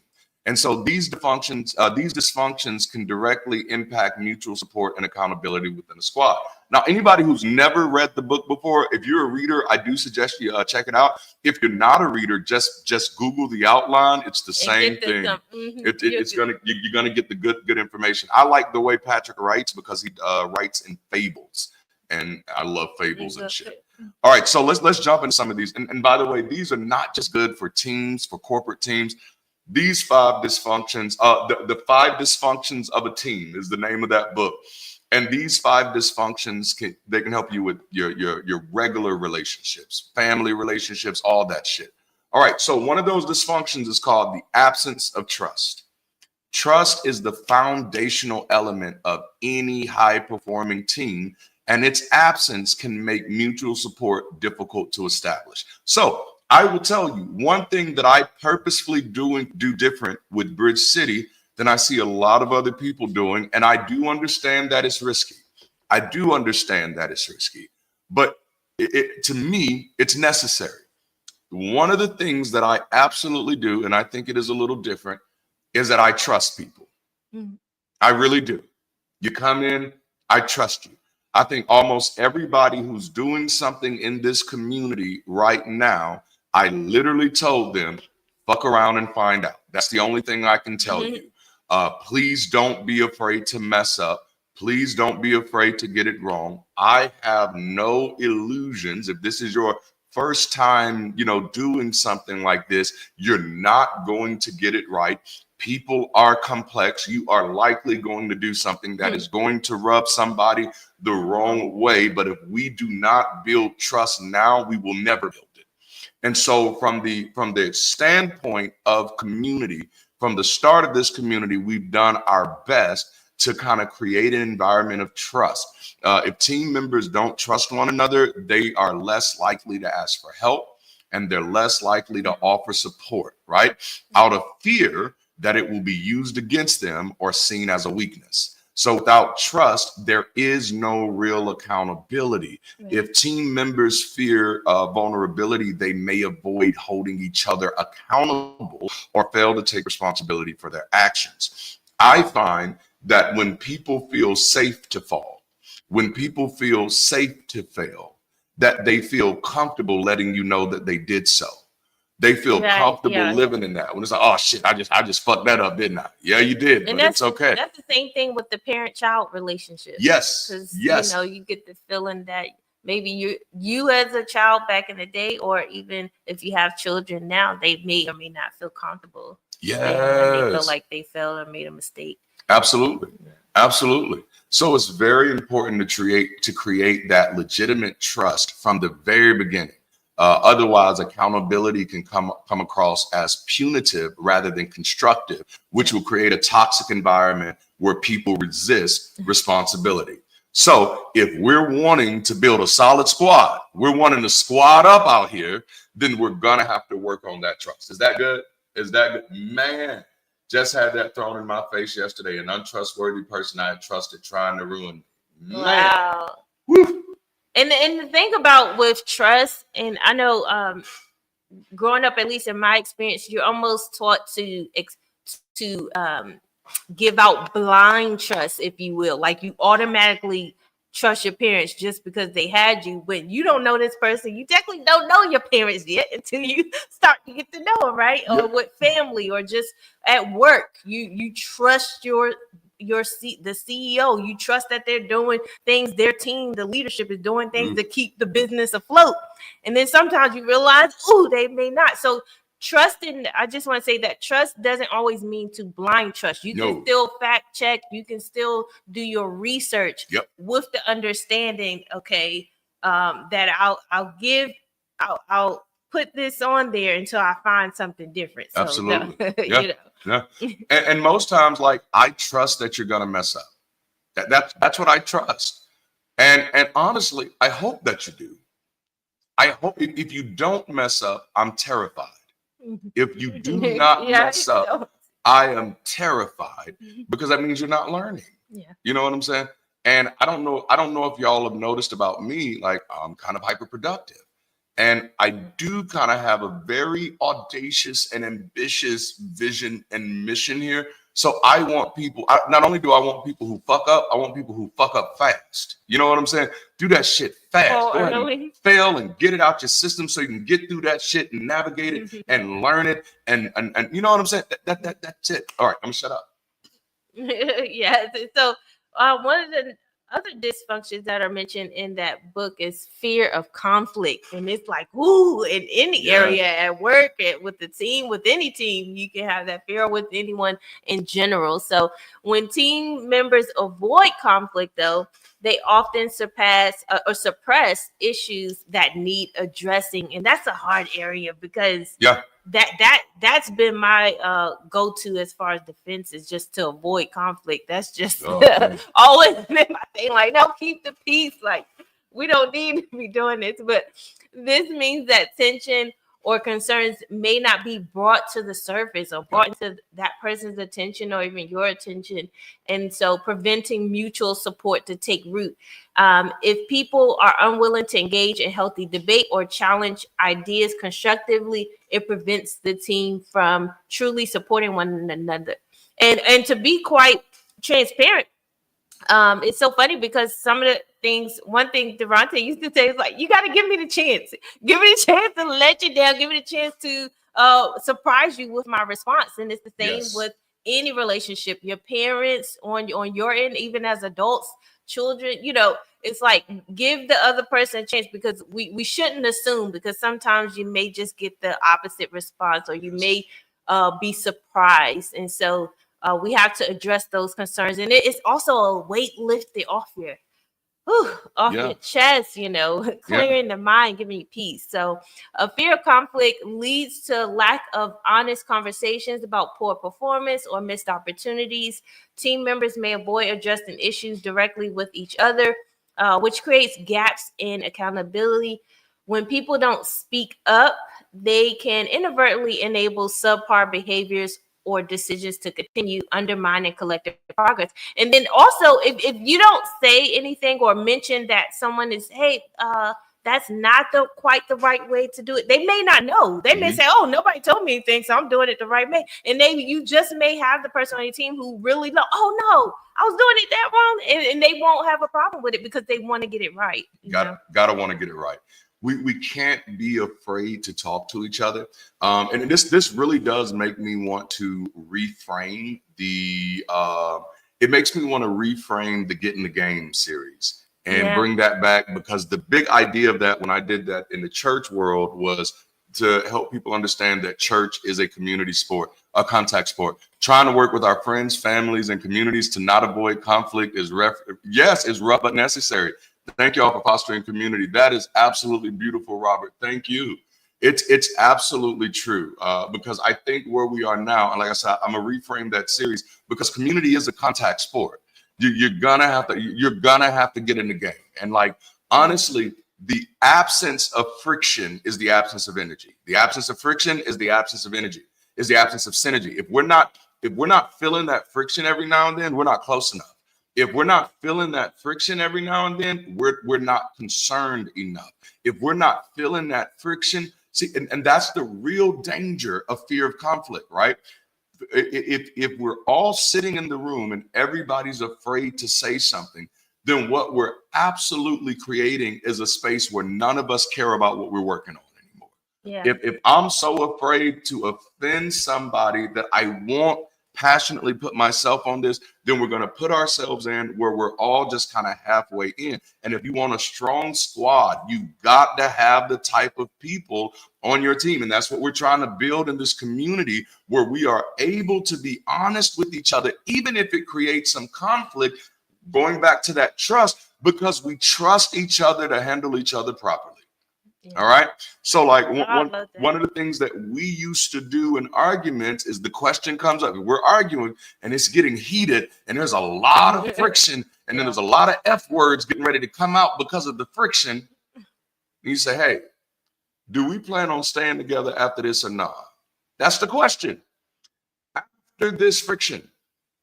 And so these dysfunctions can directly impact mutual support and accountability within a squad. Now, anybody who's never read the book before, if you're a reader, I do suggest you check it out. If you're not a reader, just Google the outline. It's the same thing. You're gonna get the good information. I like the way Patrick writes because he writes in fables, and I love fables and shit. All right, so let's jump into some of these. And by the way, these are not just good for teams, for corporate teams. These 5 dysfunctions, the 5 dysfunctions of a team is the name of that book. And these 5 dysfunctions can help you with your regular relationships, family relationships, all that shit. All right. So one of those dysfunctions is called the absence of trust. Trust is the foundational element of any high performing team, and its absence can make mutual support difficult to establish. So I will tell you one thing that I purposefully do different with Bridge City than I see a lot of other people doing. And I do understand that it's risky. But to me, it's necessary. One of the things that I absolutely do, and I think it is a little different, is that I trust people. I really do. You come in, I trust you. I think almost everybody who's doing something in this community right now, I literally told them, fuck around and find out. That's the only thing I can tell you. Please don't be afraid to mess up. Please don't be afraid to get it wrong. I have no illusions. If this is your first time, doing something like this, you're not going to get it right. People are complex. You are likely going to do something that is going to rub somebody the wrong way. But if we do not build trust now, we will never build it. And so from the standpoint of community, from the start of this community, we've done our best to kind of create an environment of trust. If team members don't trust one another, they are less likely to ask for help, and they're less likely to offer support, right? Out of fear that it will be used against them or seen as a weakness. So without trust, there is no real accountability. Right. If team members fear vulnerability, they may avoid holding each other accountable or fail to take responsibility for their actions. I find that when people feel safe to fall, when people feel safe to fail, that they feel comfortable letting you know that they did so. They feel comfortable living in that. When it's like, oh shit, I just fucked that up, didn't I? Yeah, you did, but it's okay. That's the same thing with the parent-child relationship. Yes. Because you get the feeling that maybe you as a child back in the day, or even if you have children now, they may or may not feel comfortable. Yes. They feel like they failed or made a mistake. Absolutely. Absolutely. So it's very important to create that legitimate trust from the very beginning. Otherwise, accountability can come across as punitive rather than constructive, which will create a toxic environment where people resist responsibility. So if we're wanting to build a solid squad, we're wanting to squad up out here, then we're going to have to work on that trust. Is that good? Is that good? Man, just had that thrown in my face yesterday. An untrustworthy person I had trusted trying to ruin me. Man. Wow. Woo. And the thing about with trust, and I know growing up, at least in my experience, you're almost taught to give out blind trust, if you will. Like you automatically trust your parents just because they had you. When you don't know this person, you definitely don't know your parents yet until you start to get to know them, right? Yep. Or with family, or just at work, you trust the CEO. You trust that they're doing things, their team, the leadership is doing things to keep the business afloat. And then sometimes you realize, they may not. So I just want to say that trust doesn't always mean to blind trust. You can still fact check. You can still do your research with the understanding, that I'll put this on there until I find something different. So, absolutely. No, And most times, like, I trust that you're gonna mess up. That's what I trust. And honestly, I hope that you do. I hope if you don't mess up, I'm terrified. If you do not mess up, I am terrified, because that means you're not learning. Yeah. You know what I'm saying? And I don't know if y'all have noticed about me, like, I'm kind of hyperproductive. And I do kind of have a very audacious and ambitious vision and mission here. So I want people, not only do I want people who fuck up, I want people who fuck up fast. You know what I'm saying? Do that shit fast. Go ahead and fail and get it out your system so you can get through that shit and navigate it and learn it. And you know what I'm saying? That's it. All right, I'm gonna shut up. Yeah. So one of the other dysfunctions that are mentioned in that book is fear of conflict. And it's like, in any area, at work, with the team, with any team, you can have that fear, with anyone in general. So when team members avoid conflict, though, they often suppress issues that need addressing. And that's a hard area, because that's been my go-to as far as defense, is just to avoid conflict. That's just always been my thing. Like, no, keep the peace. Like, we don't need to be doing this. But this means that tension or concerns may not be brought to the surface or brought into that person's attention or even your attention. And so preventing mutual support to take root. If people are unwilling to engage in healthy debate or challenge ideas constructively, it prevents the team from truly supporting one another. And to be quite transparent, it's so funny, because some of the things, one thing Darante used to say is like, you got to give me the chance. Give me the chance to let you down. Give me the chance to surprise you with my response. And it's the same with any relationship. Your parents on your end, even as adults, children, it's like, give the other person a chance, because we shouldn't assume, because sometimes you may just get the opposite response, or you may be surprised. And so we have to address those concerns. And it's also a weight lifted off your chest, clearing the mind, giving you peace. So a fear of conflict leads to lack of honest conversations about poor performance or missed opportunities. Team members may avoid addressing issues directly with each other, which creates gaps in accountability. When people don't speak up, they can inadvertently enable subpar behaviors or decisions to continue undermining collective progress. And then also, if you don't say anything or mention that someone is, that's not quite the right way to do it, they may not know. They may say, nobody told me anything, so I'm doing it the right way. And you just may have the person on your team who really know, no, I was doing it that wrong, and they won't have a problem with it because they want to get it right. Gotta want to get it right. We can't be afraid to talk to each other. And this really does make me want to reframe it makes me want to reframe the Get in the Game series. and bring that back, because the big idea of that when I did that in the church world was to help people understand that church is a community sport, a contact sport. Trying to work with our friends, families, and communities to not avoid conflict is rough but necessary. Thank you all for fostering community. That is absolutely beautiful, Robert. Thank you. It's absolutely true, because I think where we are now, and like I said, I'm gonna reframe that series, because community is a contact sport. You're gonna have to get in the game, and like honestly, the absence of friction is the absence of energy. The absence of friction is the absence of energy. Is the absence of synergy. If we're not feeling that friction every now and then, we're not close enough. If we're not feeling that friction every now and then, we're not concerned enough. If we're not feeling that friction, see, and that's the real danger of fear of conflict, right? If we're all sitting in the room and everybody's afraid to say something, then what we're absolutely creating is a space where none of us care about what we're working on anymore. Yeah. If I'm so afraid to offend somebody that I won't passionately put myself on this, then we're going to put ourselves in where we're all just kind of halfway in. And if you want a strong squad, you've got to have the type of people on your team. And that's what we're trying to build in this community, where we are able to be honest with each other, even if it creates some conflict, going back to that trust, because we trust each other to handle each other properly. Yeah. All right. So like one of the things that we used to do in arguments is the question comes up, we're arguing and it's getting heated and there's a lot of friction, and then there's a lot of F words getting ready to come out because of the friction. And you say, hey, do we plan on staying together after this or not? That's the question. After this friction,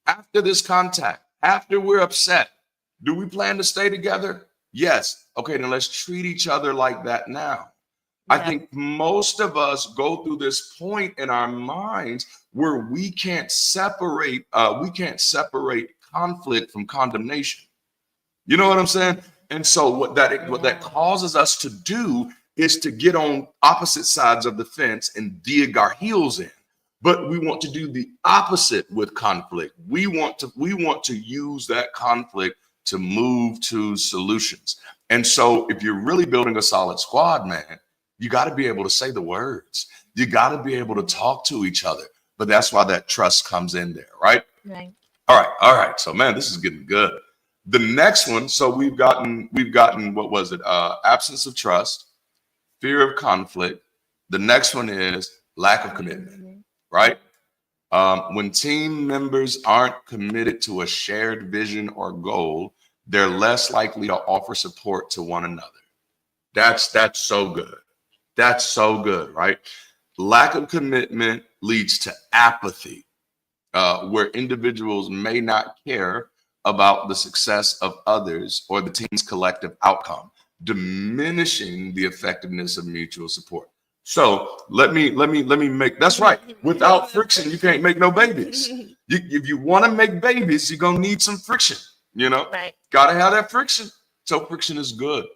after this contact, after we're upset, do we plan to stay together? Yes. Okay, then let's treat each other like that now. Yeah. I think most of us go through this point in our minds where we can't separate conflict from condemnation. You know what I'm saying? And so what that causes us to do is to get on opposite sides of the fence and dig our heels in. But we want to do the opposite with conflict. We want to use that conflict to move to solutions. And so if you're really building a solid squad, man, you got to be able to say the words. You got to be able to talk to each other. But that's why that trust comes in there, right? Right. All right. So man, this is getting good. The next one, so we've gotten what was it? Absence of trust, fear of conflict. The next one is lack of commitment, right? When team members aren't committed to a shared vision or goal, they're less likely to offer support to one another. That's so good. That's so good, right? Lack of commitment leads to apathy, where individuals may not care about the success of others or the team's collective outcome, diminishing the effectiveness of mutual support. So let me make, that's right. Without friction, you can't make no babies. If you want to make babies, you're going to need some friction, you know, right. Got to have that friction. So friction is good.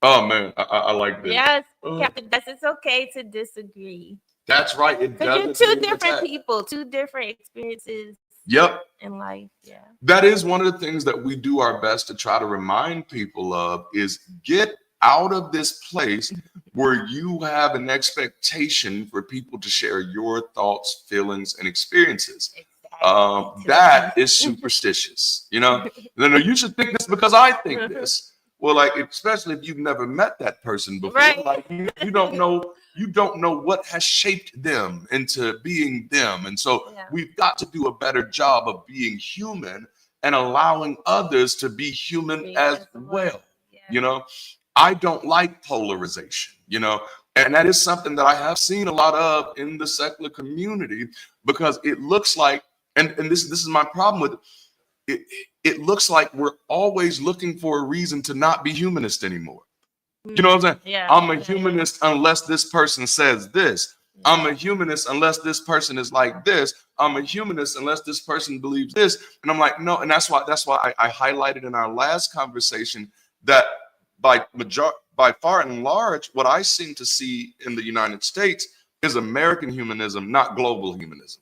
Oh man, I like this. Yes, Captain, it's okay to disagree. That's right. It does. You're two different people, two different experiences. Yep. In life. Yeah. That is one of the things that we do our best to try to remind people of, is get out of this place where you have an expectation for people to share your thoughts, feelings, and experiences. Exactly. That is superstitious. You know, you should think this because I think this. Well, like, especially if you've never met that person before, right. Like you don't know what has shaped them into being them. And so we've got to do a better job of being human and allowing others to be human as well. Yeah. You know, I don't like polarization, you know, and that is something that I have seen a lot of in the secular community, because it looks like, and this is my problem with it. It looks like we're always looking for a reason to not be humanist anymore. You know what I'm saying? Yeah, I'm a humanist unless this person says this. Yeah. I'm a humanist unless this person is like this. I'm a humanist unless this person believes this. And I'm like, no. And that's why I highlighted in our last conversation that by far and large, what I seem to see in the United States is American humanism, not global humanism.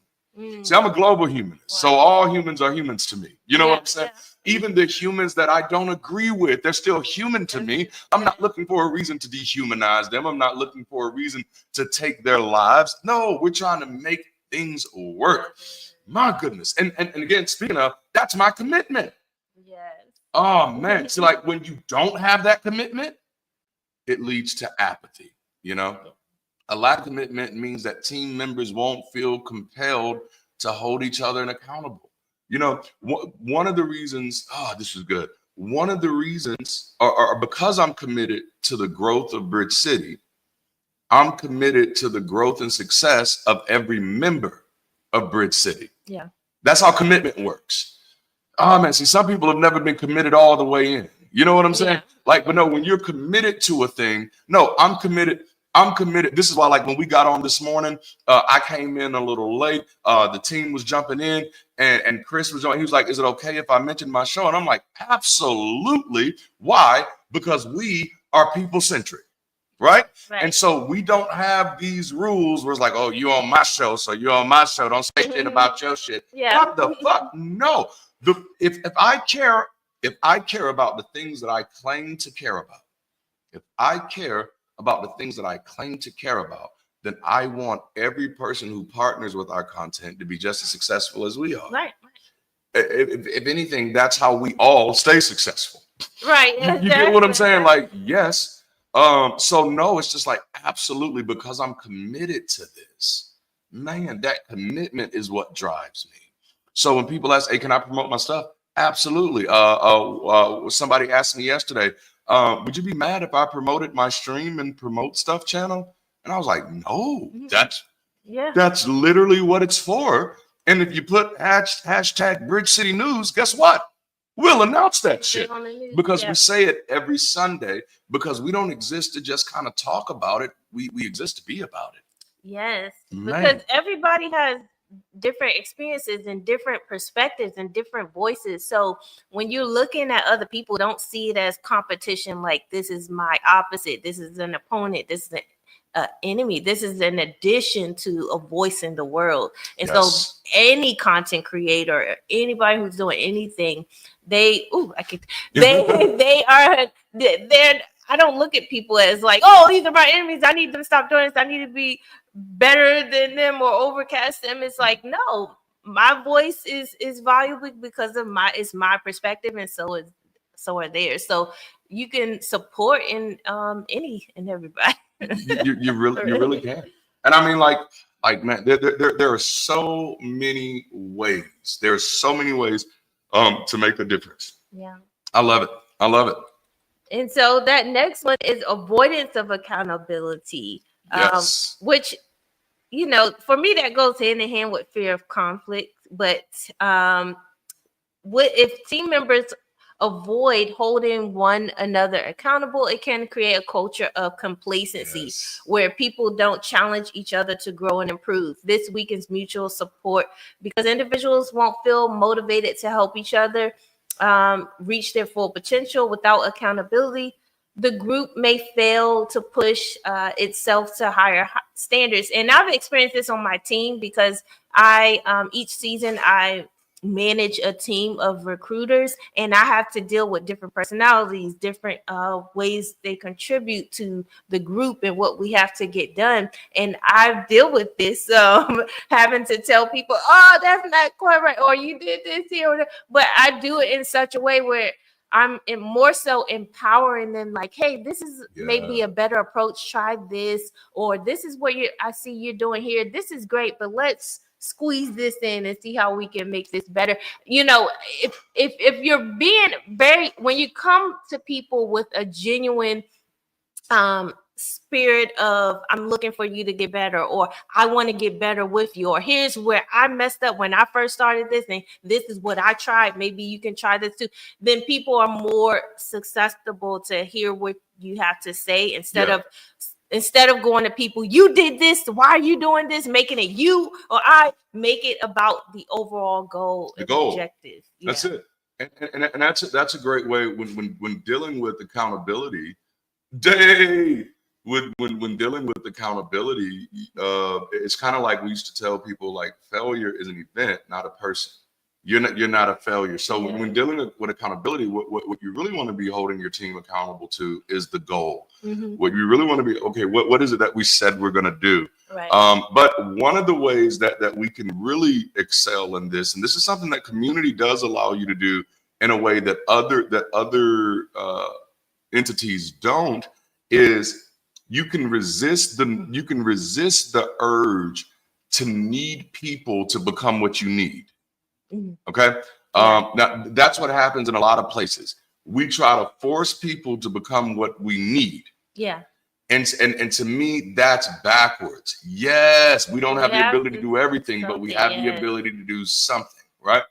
See, I'm a global humanist, so all humans are humans to me. You know what I'm saying? Even the humans that I don't agree with, they're still human to me. I'm not looking for a reason to dehumanize them. I'm not looking for a reason to take their lives. No, we're trying to make things work. My goodness. And again, speaking of, that's my commitment. Yes. Oh man. So like when you don't have that commitment, it leads to apathy. You know, a lack of commitment means that team members won't feel compelled to hold each other accountable. You know, one of the reasons, this is good. One of the reasons are because I'm committed to the growth of Bridge City, I'm committed to the growth and success of every member of Bridge City. Yeah. That's how commitment works. Oh man, see, some people have never been committed all the way in. You know what I'm saying? Like, but no, when you're committed to a thing, no, I'm committed. This is why, like, when we got on this morning, I came in a little late. The team was jumping in, and Chris was on. He was like, "Is it okay if I mention my show?" And I'm like, "Absolutely." Why? Because we are people-centric, right? And so we don't have these rules where it's like, "Oh, you on my show, so you're on my show. Don't say shit about your shit." What the fuck? No. If I care about the things that I claim to care about, if I care about the things that I claim to care about, then I want every person who partners with our content to be just as successful as we are. Right. If anything, that's how we all stay successful. Right. You get what I'm saying? Like, yes. So no, it's just like, absolutely, because I'm committed to this. Man, that commitment is what drives me. So when people ask, "Hey, can I promote my stuff?" Absolutely. Somebody asked me yesterday, "Would you be mad if I promoted my stream and promote stuff channel?" And I was like, "No, that's literally what it's for. And if you put hashtag Bridge City News, guess what? We'll announce that shit because we say it every Sunday, because we don't exist to just kind of talk about it. We exist to be about it." Yes, because everybody has different experiences and different perspectives and different voices. So when you're looking at other people, don't see it as competition. Like, this is my opposite. This is an opponent. This is an enemy. This is an addition to a voice in the world. And so any content creator, or anybody who's doing anything, they're I don't look at people as like, "Oh, these are my enemies. I need them to stop doing this. I need to be better than them or overcast them." It's like, no, my voice is valuable because of it's my perspective, and so are theirs. So you can support in any and everybody. you really can. And I mean, like man, there are so many ways. There are so many ways to make a difference. Yeah, I love it. And so that next one is avoidance of accountability. Yes. Which, for me, that goes hand in hand with fear of conflict. But if team members avoid holding one another accountable, it can create a culture of complacency where people don't challenge each other to grow and improve. This weakens mutual support because individuals won't feel motivated to help each other reach their full potential. Without accountability, the group may fail to push itself to higher standards. And I've experienced this on my team because each season I manage a team of recruiters, and I have to deal with different personalities, different ways they contribute to the group and what we have to get done. And I deal with this having to tell people, "Oh, that's not quite right," or "You did this here," but I do it in such a way where I'm more so empowering them, like, "Hey, this is maybe a better approach. Try this," or "This is what I see you're doing here. This is great, but let's squeeze this in and see how we can make this better." If you're being when you come to people with a genuine spirit of, "I'm looking for you to get better," or "I want to get better with you," or "Here's where I messed up when I first started this, and this is what I tried. Maybe you can try this too," then people are more susceptible to hear what you have to say instead of going to people, "You did this, why are you doing this?" Making it you or I, make it about the overall goal, the objective. That's it. And that's a great way when dealing with accountability. When dealing with accountability, it's kind of like we used to tell people, like, failure is an event, not a person. you're not a failure. So when dealing with accountability, what you really want to be holding your team accountable to is the goal. What you really want to be, okay, what is it that we said we're going to do? Right. But one of the ways that we can really excel in this, and this is something that community does allow you to do in a way that other entities don't, is you can resist the urge to need people to become what you need. Okay. Now that's what happens in a lot of places. We try to force people to become what we need. Yeah. And to me, that's backwards. Yes, we don't have the ability to do everything, but we have the ability to do something, right?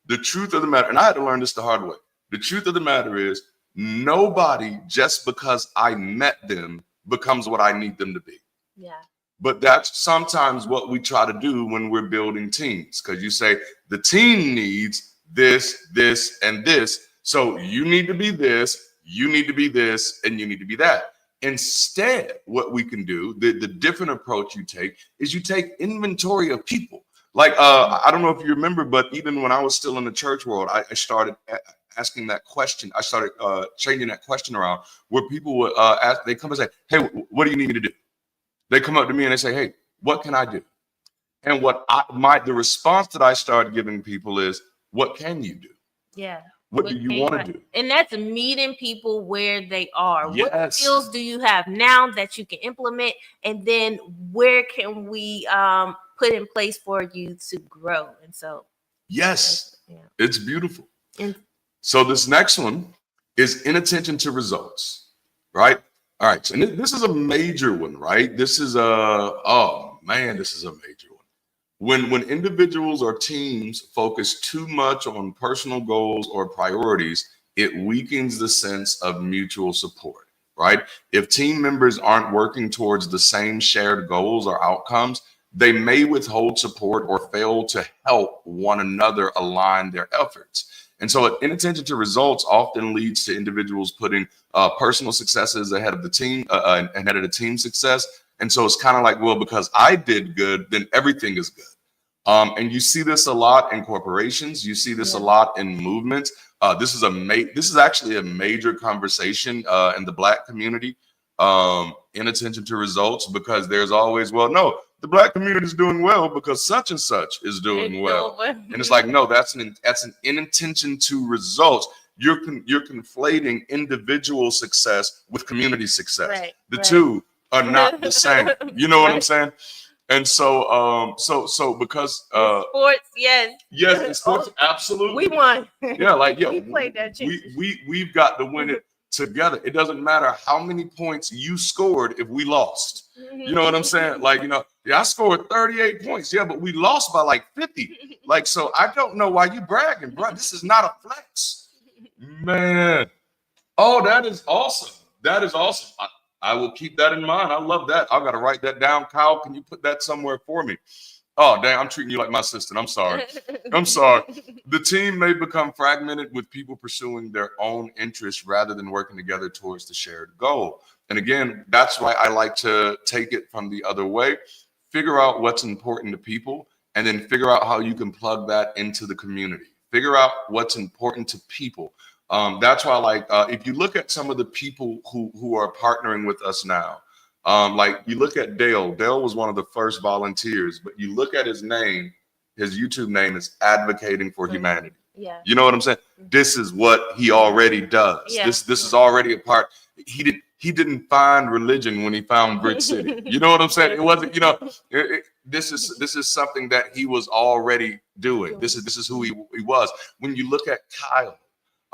The truth of the matter, and I had to learn this the hard way. The truth of the matter is nobody, just because I met them, becomes what I need them to be. Yeah. But that's sometimes what we try to do when we're building teams, because you say the team needs this, this, and this. So you need to be this, you need to be this, and you need to be that. Instead, what we can do, the different approach you take, is you take inventory of people. Like, I don't know if you remember, but even when I was still in the church world, I started asking that question. I started changing that question around, where people would ask, they come and say, hey, what do you need me to do? They come up to me and they say, hey, what can I do? And the response that I started giving people is, what can you do? Yeah. What do you want to do? And that's meeting people where they are. Yes. What skills do you have now that you can implement? And then where can we put in place for you to grow? And so. Yes, it's beautiful. And so this next one is inattention to results, right? All right, so this is a major one, right? This is this is a major one. When individuals or teams focus too much on personal goals or priorities, it weakens the sense of mutual support, right? If team members aren't working towards the same shared goals or outcomes, they may withhold support or fail to help one another align their efforts. And so inattention to results often leads to individuals putting personal successes ahead of the team, ahead of the team success. And so it's kind of like, well, because I did good, then everything is good. And you see this a lot in corporations. You see this a lot in movements. This is actually a major conversation in the Black community, inattention to results, because there's always, well, no, the Black community is doing well because such and such is doing well. And it's like, no, that's an inattention to results. You're conflating individual success with community success. Right, the two are not the same. You know what I'm saying? And so, because sports, yes, in sports, absolutely, we won. We played that. We've got to win it together. It doesn't matter how many points you scored if we lost. You know what I'm saying? Like, I scored 38 points. Yeah, but we lost by like 50. Like, so I don't know why you bragging, bro. This is not a flex, man. Oh, that is awesome. That is awesome. I will keep that in mind. I love that. I got to write that down. Kyle, can you put that somewhere for me? Oh, damn, I'm treating you like my assistant. I'm sorry. I'm sorry. The team may become fragmented with people pursuing their own interests rather than working together towards the shared goal. And again, that's why I like to take it from the other way. Figure out what's important to people, and then figure out how you can plug that into the community. Figure out what's important to people. That's why, like, if you look at some of the people who are partnering with us now, like you look at Dale. Dale was one of the first volunteers, but you look at his name, his YouTube name is Advocating for Humanity. Yeah. You know what I'm saying? This is what he already does. Yeah. This is already a part. He didn't find religion when he found BridgeCity. You know what I'm saying? It wasn't, this is something that he was already doing. This is who he was. When you look at Kyle,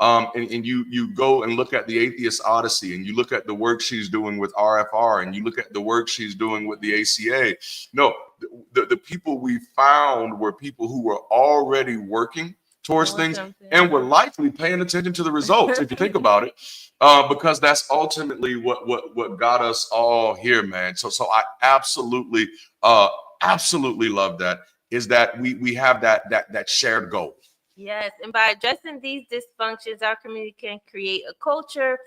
and you go and look at the Atheist Odyssey, and you look at the work she's doing with RFR, and you look at the work she's doing with the ACA. No, the people we found were people who were already working towards things and were likely paying attention to the results, if you think about it, because that's ultimately what got us all here, man. So I absolutely love that, is that we have that shared goal. Yes, and by addressing these dysfunctions, our community can create a culture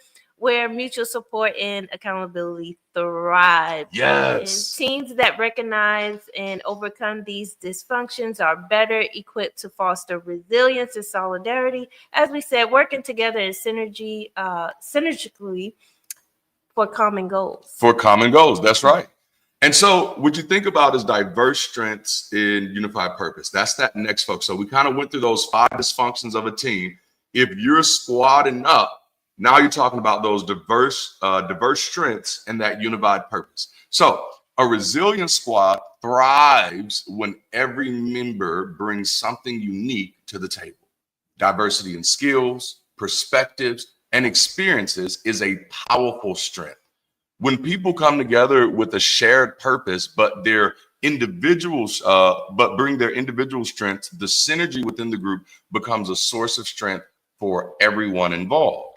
where mutual support and accountability thrive. Yes. And teams that recognize and overcome these dysfunctions are better equipped to foster resilience and solidarity. As we said, working together in synergistically for common goals. For common goals, that's right. And so what you think about is diverse strengths in unified purpose. That's that next focus. So we kind of went through those 5 dysfunctions of a team. If you're squadding up, now you're talking about those diverse strengths and that unified purpose. So a resilient squad thrives when every member brings something unique to the table. Diversity in skills, perspectives, and experiences is a powerful strength. When people come together with a shared purpose, but their individuals, but bring their individual strengths, the synergy within the group becomes a source of strength for everyone involved.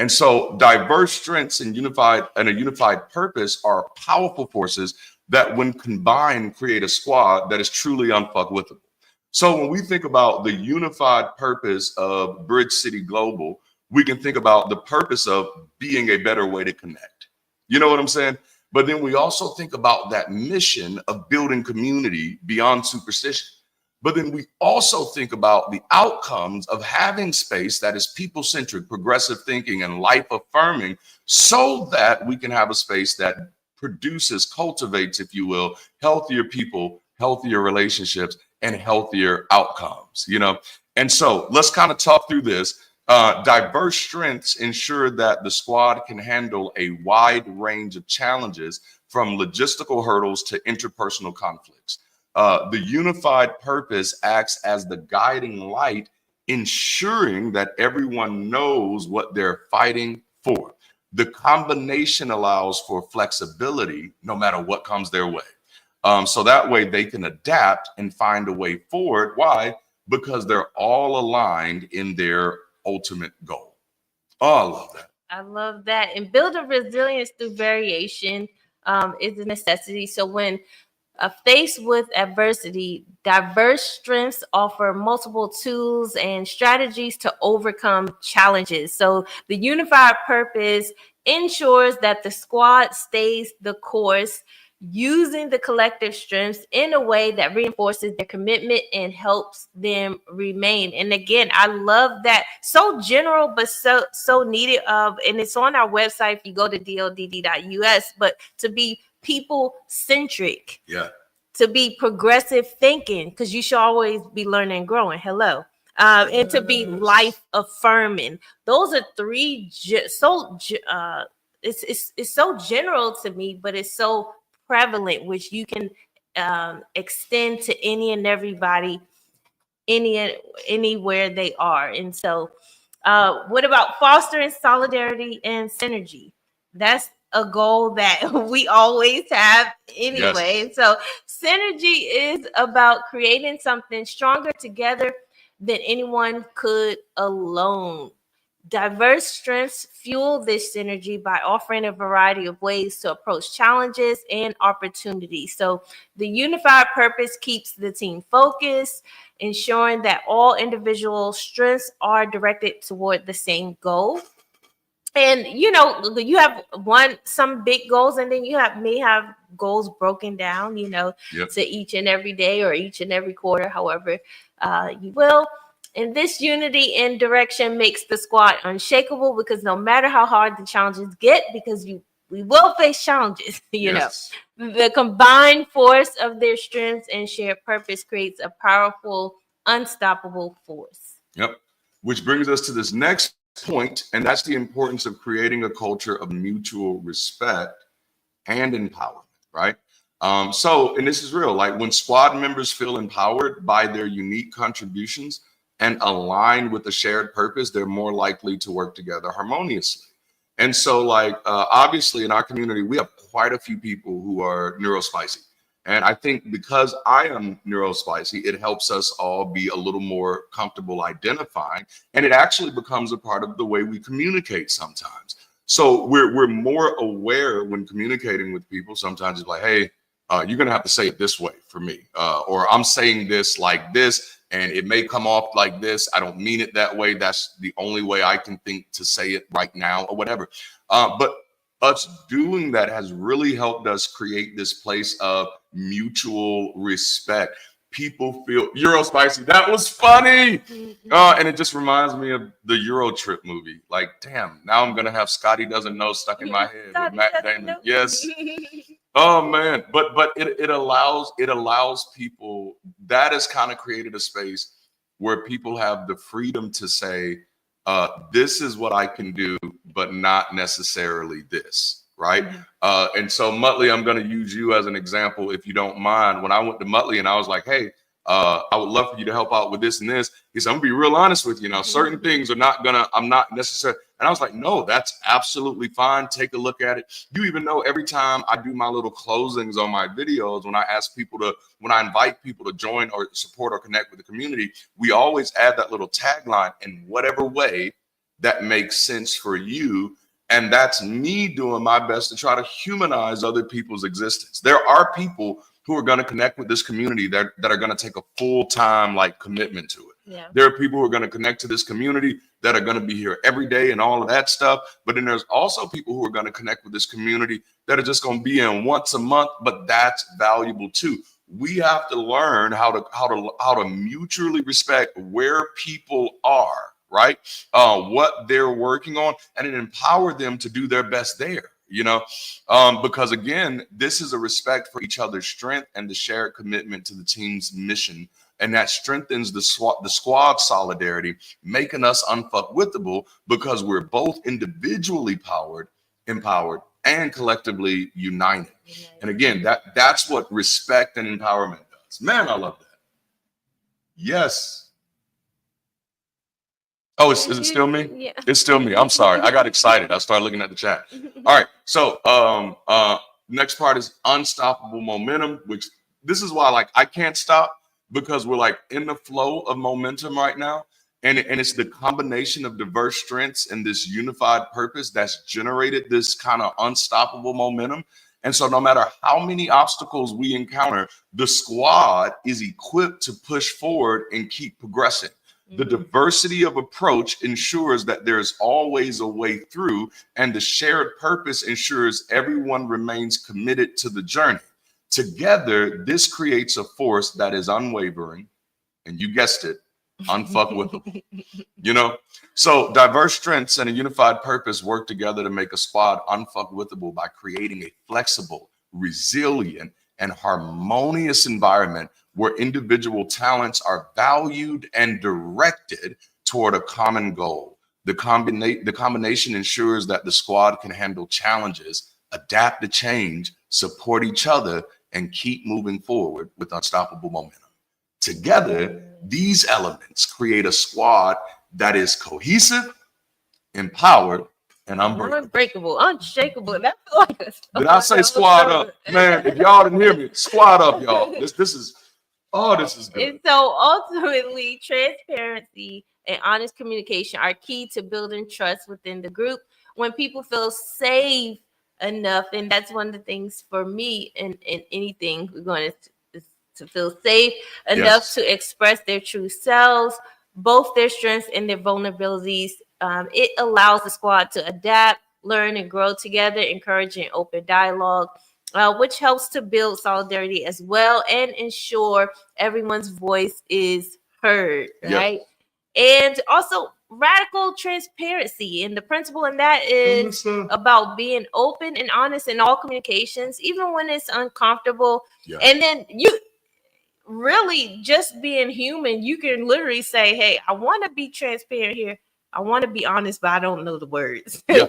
And so diverse strengths and a unified purpose are powerful forces that when combined create a squad that is truly unfuckwithable. So when we think about the unified purpose of BridgeCity Global, we can think about the purpose of being a better way to connect. You know what I'm saying? But then we also think about that mission of building community beyond superstition. But then we also think about the outcomes of having space that is people-centric, progressive thinking, and life-affirming, so that we can have a space that produces, cultivates, if you will, healthier people, healthier relationships, and healthier outcomes, you know? And so let's kind of talk through this. Diverse strengths ensure that the squad can handle a wide range of challenges, from logistical hurdles to interpersonal conflicts. The unified purpose acts as the guiding light, ensuring that everyone knows what they're fighting for. The combination allows for flexibility no matter what comes their way. So that way they can adapt and find a way forward. Why? Because they're all aligned in their ultimate goal. Oh, I love that. I love that. And building resilience through variation is a necessity. So when faced with adversity, diverse strengths offer multiple tools and strategies to overcome challenges. So the unified purpose ensures that the squad stays the course, using the collective strengths in a way that reinforces their commitment and helps them remain. And again, I love that. So general, but so needed. And it's on our website if you go to dodd.us. But to be people-centric, to be progressive thinking, because you should always be learning and growing. Hello. And to be life-affirming. Those are 3 it's so general to me, but it's so prevalent, which you can extend to any and everybody, anywhere they are. And so what about fostering solidarity and synergy? That's a goal that we always have anyway. Yes. So synergy is about creating something stronger together than anyone could alone. Diverse strengths fuel this synergy by offering a variety of ways to approach challenges and opportunities. So the unified purpose keeps the team focused, ensuring that all individual strengths are directed toward the same goal. And you know, you have some big goals, and then you may have goals broken down, you know, to each and every day or each and every quarter, however you will. And this unity in direction makes the squad unshakable, because no matter how hard the challenges get, because we will face challenges, you know, the combined force of their strengths and shared purpose creates a powerful, unstoppable force. Which brings us to this next point, and that's the importance of creating a culture of mutual respect and empowerment, right? And this is real. Like, when squad members feel empowered by their unique contributions and aligned with a shared purpose, they're more likely to work together harmoniously. And so, obviously in our community, we have quite a few people who are neurospicy. And I think because I am neurospicy, it helps us all be a little more comfortable identifying, and it actually becomes a part of the way we communicate sometimes. So we're more aware when communicating with people. Sometimes it's like, hey, you're going to have to say it this way for me, or I'm saying this like this, and it may come off like this. I don't mean it that way. That's the only way I can think to say it right now, or whatever. But us doing that has really helped us create this place of mutual respect. People feel Euro spicy. That was funny. And it just reminds me of the Euro Trip movie. Like, damn, now I'm going to have Scotty Doesn't Know stuck in my head with Matt Damon. Yes. Oh man. But it allows people, that has kind of created a space where people have the freedom to say, this is what I can do, but not necessarily this. Right. And so Muttley, I'm going to use you as an example, if you don't mind. When I went to Muttley and I was like, hey, I would love for you to help out with this and this. He said, I'm gonna be real honest with you. Now, certain things I'm not necessarily. And I was like, no, that's absolutely fine. Take a look at it. You even know every time I do my little closings on my videos, when I invite people to join or support or connect with the community, we always add that little tagline in whatever way that makes sense for you. And that's me doing my best to try to humanize other people's existence. There are people who are going to connect with this community that are going to take a full-time commitment to it. Yeah. There are people who are going to connect to this community that are going to be here every day and all of that stuff. But then there's also people who are going to connect with this community that are just going to be in once a month, but that's valuable too. We have to learn how to mutually respect where people are, right? What they're working on, and then empower them to do their best there, because again, this is a respect for each other's strength and the shared commitment to the team's mission. And that strengthens the squad solidarity, making us unfuckwithable because we're both individually empowered, and collectively united. And again, that's what respect and empowerment does. Man, I love that. Yes. Oh, is it still me? Yeah. It's still me. I'm sorry. I got excited. I started looking at the chat. All right. So next part is unstoppable momentum, which this is why I can't stop, because we're in the flow of momentum right now. And it's the combination of diverse strengths and this unified purpose that's generated this kind of unstoppable momentum. And so no matter how many obstacles we encounter, the squad is equipped to push forward and keep progressing. The diversity of approach ensures that there's always a way through, and the shared purpose ensures everyone remains committed to the journey. Together, this creates a force that is unwavering, and you guessed it, unfuckwithable. So diverse strengths and a unified purpose work together to make a squad unfuckwithable by creating a flexible, resilient, and harmonious environment where individual talents are valued and directed toward a common goal. The combination ensures that the squad can handle challenges, adapt to change, support each other, and keep moving forward with unstoppable momentum. Together, these elements create a squad that is cohesive, empowered, and unbreakable, unshakable. That's like a Did I say squad up? Man, if y'all didn't hear me, squad up, y'all. This is good. And so ultimately, transparency and honest communication are key to building trust within the group. When people feel safe enough, and that's one of the things for me in anything, we're going to feel safe enough to express their true selves, both their strengths and their vulnerabilities. It allows the squad to adapt, learn, and grow together, encouraging open dialogue, which helps to build solidarity as well and ensure everyone's voice is heard, right? And also radical transparency. And the principle in that is about being open and honest in all communications, even when it's uncomfortable. Yeah. And then you really just being human, you can literally say, hey, I want to be transparent here. I want to be honest, but I don't know the words. Yeah.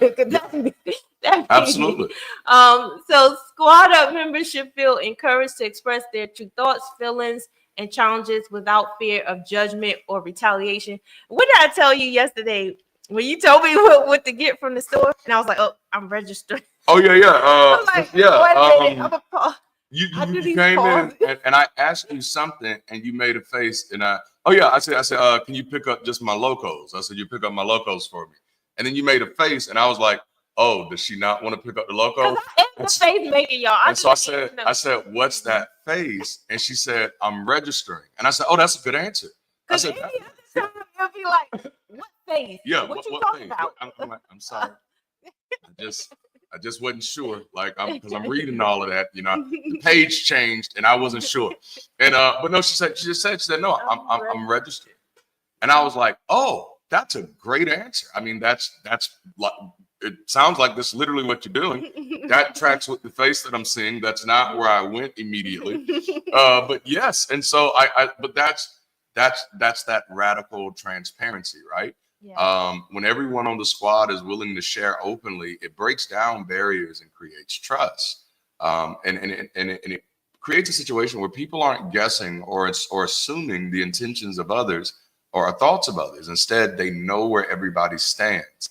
Absolutely. So squad up members should feel encouraged to express their true thoughts, feelings, and challenges without fear of judgment or retaliation. What did I tell you yesterday when you told me what to get from the store? And I was like, oh, I'm registered. Oh, yeah. I'm like, wait a minute, You came in and I asked you something and you made a face and I said, can you pick up just my locos? I said, you pick up my locos for me. And then you made a face and I was like, oh, does she not want to pick up the loco? Because I am the face making, y'all. And so I said, what's that face? And she said, I'm registering. And I said, oh, that's a good answer. I said, any other time you'll be like, what face? Yeah, what you talking face? about? I'm sorry. I just wasn't sure, like, because I'm reading all of that, you know. The page changed, and I wasn't sure. And but no, she said, no, I'm registered. And I was like, oh, that's a great answer. I mean, that's like, it sounds like this is literally what you're doing. That tracks with the face that I'm seeing. That's not where I went immediately. But yes, and so but that's that radical transparency, right? Yeah. When everyone on the squad is willing to share openly, it breaks down barriers and creates trust. And it creates a situation where people aren't guessing or assuming the intentions of others or thoughts of others. Instead, they know where everybody stands.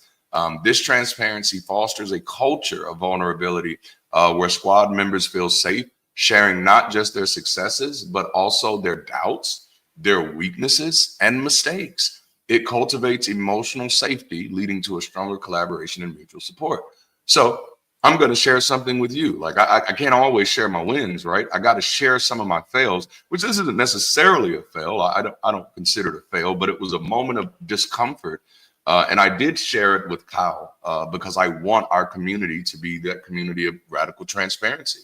This transparency fosters a culture of vulnerability where squad members feel safe, sharing not just their successes, but also their doubts, their weaknesses, and mistakes. It cultivates emotional safety, leading to a stronger collaboration and mutual support. So I'm going to share something with you. Like I can't always share my wins, right? I got to share some of my fails, which this isn't necessarily a fail. I don't consider it a fail, but it was a moment of discomfort. And I did share it with Kyle because I want our community to be that community of radical transparency.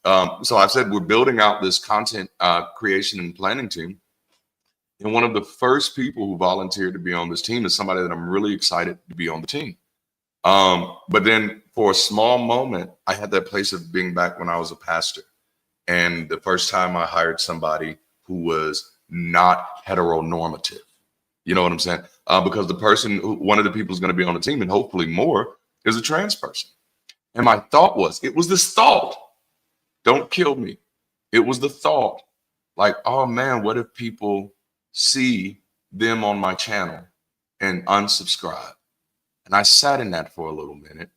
So I said, we're building out this content creation and planning team. And one of the first people who volunteered to be on this team is somebody that I'm really excited to be on the team. But then for a small moment, I had that place of being back when I was a pastor. And the first time I hired somebody who was not heteronormative. You know what I'm saying? Because the person, one of the people who's going to be on the team, and hopefully more, is a trans person. And my thought was, it was this thought, don't kill me. It was the thought, like, oh man, what if people see them on my channel and unsubscribe? And I sat in that for a little minute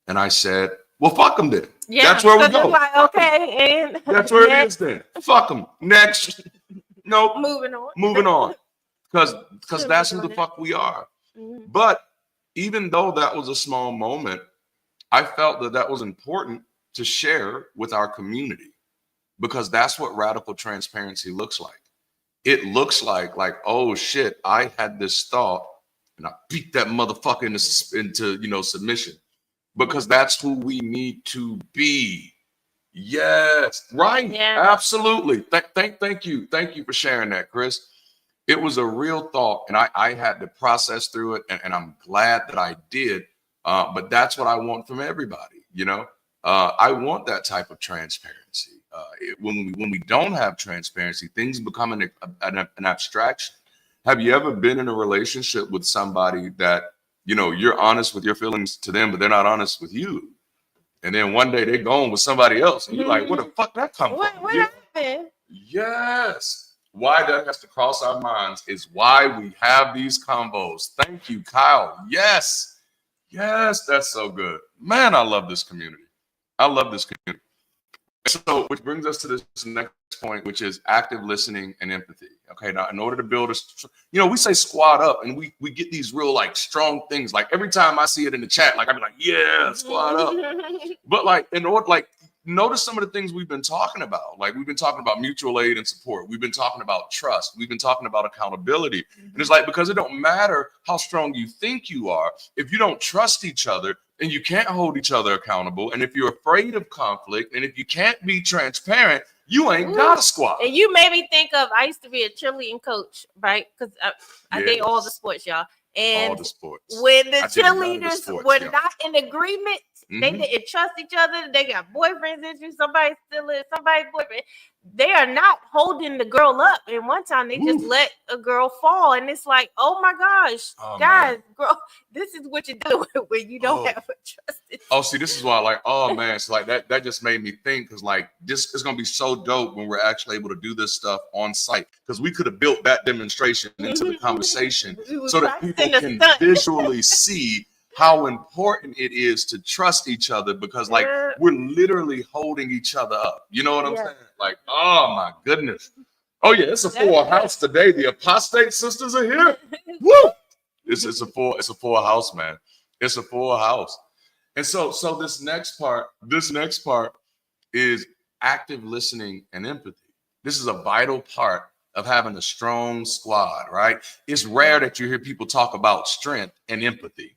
and I said, well, fuck them then. Yeah, that's where we go. Like, okay, and that's where it is then. Fuck them. Next. Nope. Moving on. Because that's who the fuck we are. Mm-hmm. But even though that was a small moment, I felt that was important to share with our community, because that's what radical transparency looks like. It looks like, oh shit, I had this thought and I beat that motherfucker into submission, because that's who we need to be. Yes, right. Yeah. Absolutely. Thank you for sharing that, Chris. It was a real thought, and I had to process through it, and I'm glad that I did. But that's what I want from everybody. I want that type of transparency. When we don't have transparency, things become an abstraction. Have you ever been in a relationship with somebody that, you're honest with your feelings to them, but they're not honest with you? And then one day they're going with somebody else, and you're like, where the fuck that come from? What happened? Yes. Why that has to cross our minds is why we have these combos. Thank you, Kyle. Yes, that's so good. Man, I love this community. So, which brings us to this next point, which is active listening and empathy. Okay, now in order to build we say squad up, and we get these real strong things. Like every time I see it in the chat, I'd be like, yeah, squad up. But in order, notice some of the things we've been talking about. We've been talking about mutual aid and support. We've been talking about trust. We've been talking about accountability. Mm-hmm. And it's because it don't matter how strong you think you are, if you don't trust each other, and you can't hold each other accountable, and if you're afraid of conflict, and if you can't be transparent, you ain't got a squad. And you made me think of, I used to be a cheerleading coach, right? Because I did all the sports, y'all. And all the sports. When the cheerleaders were not in agreement, they didn't trust each other. They got boyfriends issues. Somebody's stealing somebody's boyfriend. They are not holding the girl up. And one time they just let a girl fall. And it's like, oh my gosh, guys, girl, this is what you do when you don't have a trust. Oh, see, this is why so that just made me think, because this is gonna be so dope when we're actually able to do this stuff on site, because we could have built that demonstration into the conversation so that people can visually see how important it is to trust each other, because we're literally holding each other up. You know what I'm saying? Oh my goodness. Oh yeah, it's a full house today. The apostate sisters are here. Woo! It's a full house, man. It's a full house. And so this next part is active listening and empathy. This is a vital part of having a strong squad, right? It's rare that you hear people talk about strength and empathy.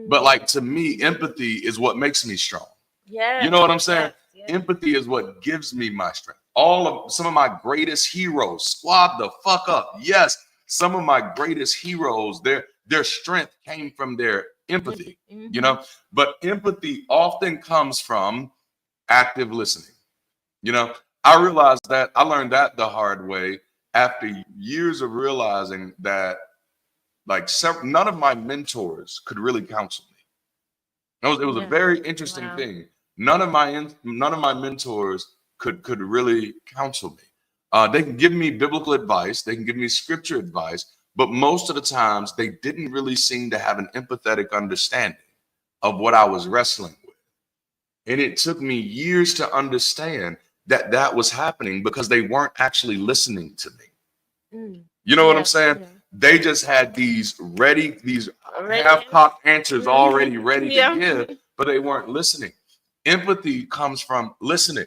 But like, to me, empathy is what makes me strong. Yeah. You know what I'm saying? Yes. Empathy is what gives me my strength. Some of my greatest heroes, squad the fuck up. Yes, some of my greatest heroes, their strength came from their empathy, you know? But empathy often comes from active listening. You know, I learned that the hard way after years of realizing that none of my mentors could really counsel me. It was a very interesting thing. None of my mentors could really counsel me. They can give me biblical advice, they can give me scripture advice, but most of the times they didn't really seem to have an empathetic understanding of what I was wrestling with. And it took me years to understand that was happening because they weren't actually listening to me. You know what I'm saying? Yeah. They just had these half-cocked answers already ready to give, but they weren't listening. Empathy comes from listening.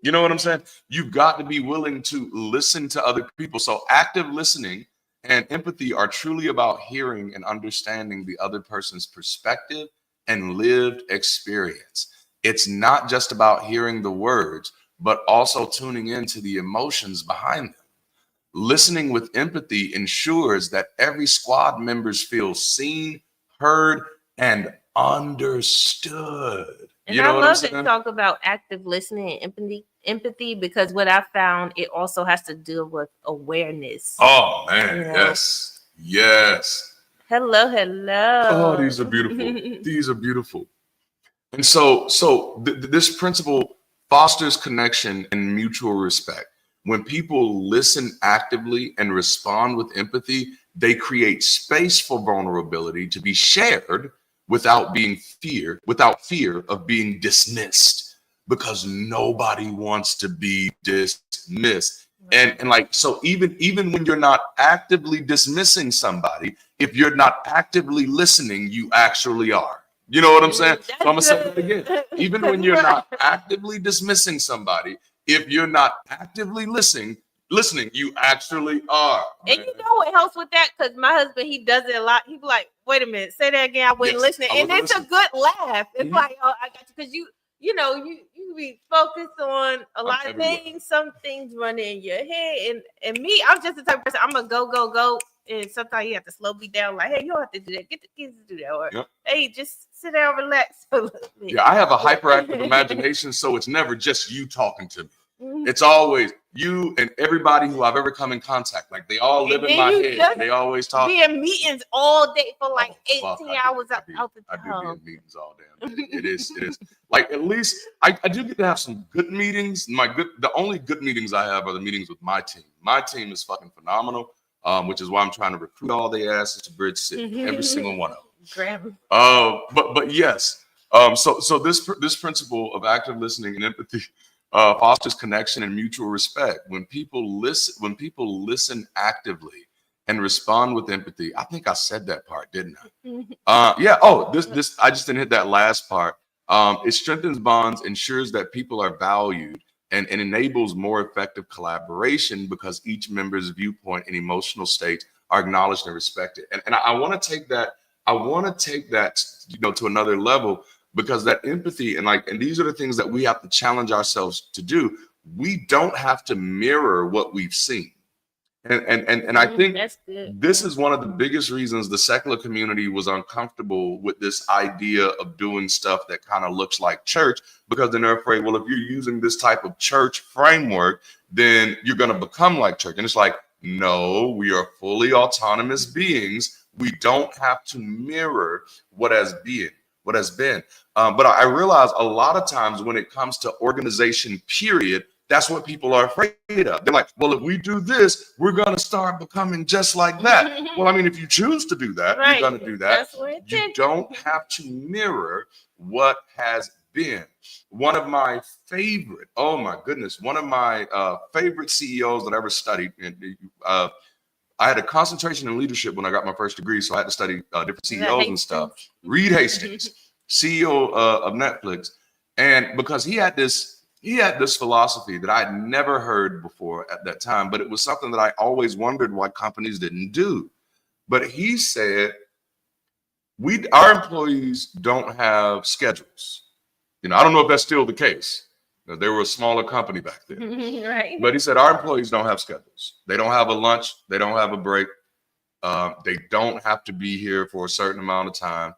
You know what I'm saying? You've got to be willing to listen to other people. So active listening and empathy are truly about hearing and understanding the other person's perspective and lived experience. It's not just about hearing the words, but also tuning into the emotions behind them. Listening with empathy ensures that every squad members feel seen, heard, and understood. And I love to talk about active listening and empathy because what I found, it also has to deal with awareness. Oh man, yes. Hello. Oh, these are beautiful. These are beautiful. And so this principle fosters connection and mutual respect. When people listen actively and respond with empathy, they create space for vulnerability to be shared without fear of being dismissed, because nobody wants to be dismissed. And so even when you're not actively dismissing somebody, if you're not actively listening, you actually are. You know what I'm saying? So I'm gonna say that again. Even when you're not actively dismissing somebody, if you're not actively listening, you actually are. Man. And you know what helps with that? Because my husband, he does it a lot. He's like, wait a minute, say that again. I wasn't listening. And it's a good laugh. It's like, oh, I got you. Because you be focused on a lot of things. Some things run in your head. And me, I'm just the type of person, I'm going to go. And sometimes you have to slow me down. Like, hey, you don't have to do that. Get the kids to do that. Or, hey, just sit down, relax a little bit. Yeah, I have a hyperactive imagination, so it's never just you talking to me. It's always you and everybody who I've ever come in contact. Like, they all live in my head. They always talk. Be in meetings all day for like 18 hours out the time. I do be in meetings all day. It is. Like, at least I do get to have some good meetings. The only good meetings I have are the meetings with my team. My team is fucking phenomenal. Which is why I'm trying to recruit all the asses to Bridge City, every single one of them. Grab them. But yes. So this principle of active listening and empathy fosters connection and mutual respect. When people listen actively and respond with empathy. I think I said that part, didn't I? Yeah. Oh, this I just didn't hit that last part. It strengthens bonds, ensures that people are valued, and enables more effective collaboration because each member's viewpoint and emotional states are acknowledged and respected. And I want to take that. I want to take that, to another level, because that empathy and these are the things that we have to challenge ourselves to do. We don't have to mirror what we've seen. And I think this is one of the biggest reasons the secular community was uncomfortable with this idea of doing stuff that kind of looks like church, because then they're afraid, well, if you're using this type of church framework, then you're going to become like church. And it's like, no, we are fully autonomous beings. We don't have to mirror what has been. But I realize a lot of times when it comes to organization, period, that's what people are afraid of. They're like, well, if we do this, we're going to start becoming just like that. Well, I mean, if you choose to do that, you're going to do that. You don't have to mirror what has been. One of my favorite, favorite CEOs that I ever studied. I had a concentration in leadership when I got my first degree, so I had to study different CEOs and stuff. Reed Hastings. CEO of Netflix, and because he had this philosophy that I'd never heard before at that time, but it was something that I always wondered why companies didn't do. But he said, our employees don't have schedules. I don't know if that's still the case. They were a smaller company back then. Right. But he said, our employees don't have schedules. They don't have a lunch. They don't have a break. They don't have to be here for a certain amount of time.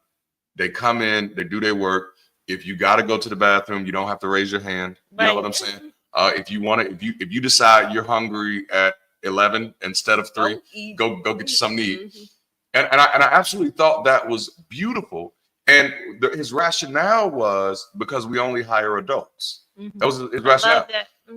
They come in, they do their work. If you got to go to the bathroom, you don't have to raise your hand. You know what I'm saying? If you decide you're hungry at 11 instead of 3, go get you something to eat. And I absolutely thought that was beautiful. And his rationale was because we only hire adults. That was his rationale.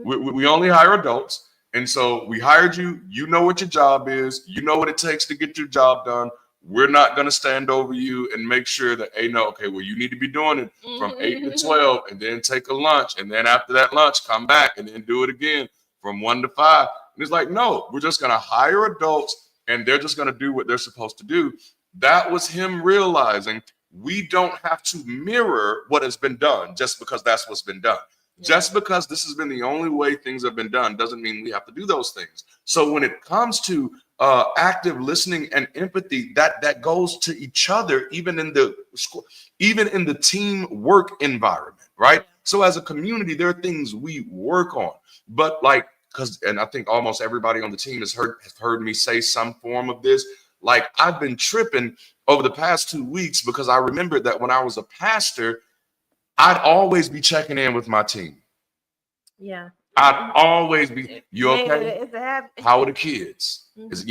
We only hire adults. And so we hired you. You know what your job is. You know what it takes to get your job done. We're not going to stand over you and make sure that, hey, no, okay, well, you need to be doing it from 8 to 12 and then take a lunch. And then after that lunch, come back and then do it again from 1 to 5. And it's like, no, we're just going to hire adults and they're just going to do what they're supposed to do. That was him realizing we don't have to mirror what has been done just because that's what's been done. Yeah. Just because this has been the only way things have been done doesn't mean we have to do those things. So when it comes to active listening and empathy, that goes to each other, even in the teamwork environment, right? Yeah. So as a community, there are things we work on, but and I think almost everybody on the team has heard me say some form of this. Like, I've been tripping over the past 2 weeks because I remembered that when I was a pastor, I'd always be checking in with my team. Yeah. I'd always be, you okay? How are the kids? Is,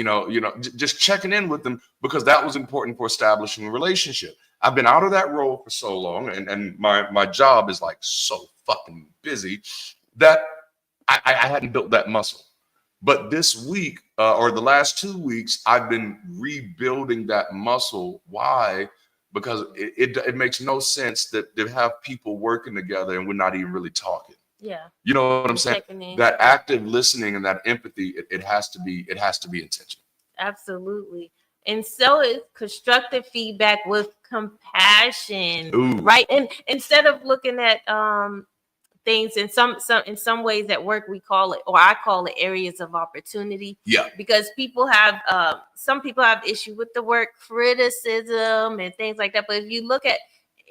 just checking in with them because that was important for establishing a relationship. I've been out of that role for so long, and my job is like so fucking busy that I hadn't built that muscle. But this week, or the last 2 weeks, I've been rebuilding that muscle. Why? Because it makes no sense that to have people working together and we're not even really talking. Yeah. You know what I'm saying? That active listening and that empathy, it has to be intentional. Absolutely. And so is constructive feedback with compassion. Ooh. Right? And instead of looking at things in some ways at work, we call it, or I call it, areas of opportunity. Yeah. Because some people have issue with the word criticism and things like that. But if you look at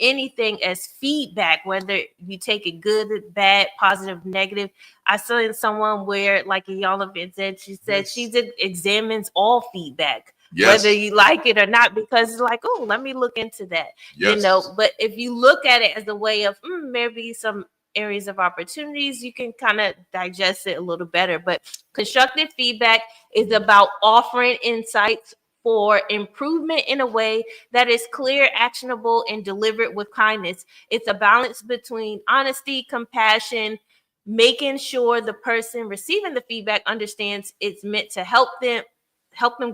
anything as feedback, whether you take it good, bad, positive, negative. I saw someone where, like y'all have been said, she said she examines all feedback. Yes. Whether you like it or not, because it's like, oh, let me look into that. Yes. But if you look at it as a way of maybe some areas of opportunities, you can kind of digest it a little better. But constructive feedback is about offering insights for improvement in a way that is clear, actionable, and delivered with kindness. It's a balance between honesty, compassion, making sure the person receiving the feedback understands it's meant to help them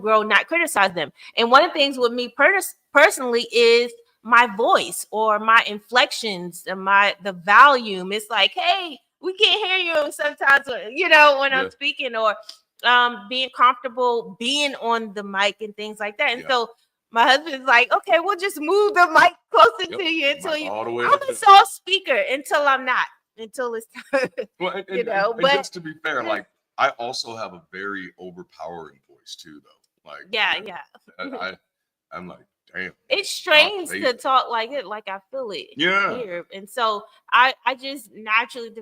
grow, not criticize them. And one of the things with me personally is my voice or my inflections and the volume. It's like, hey, we can't hear you sometimes, when I'm speaking, or being comfortable being on the mic and things like that. And so my husband's like, okay, we'll just move the mic closer to you until I'm a soft speaker until I'm not, until it's time. Well, but just to be fair, like, I also have a very overpowering voice too, though. Like, I'm like, damn. It's strange to talk like it, like I feel it here. And so I just naturally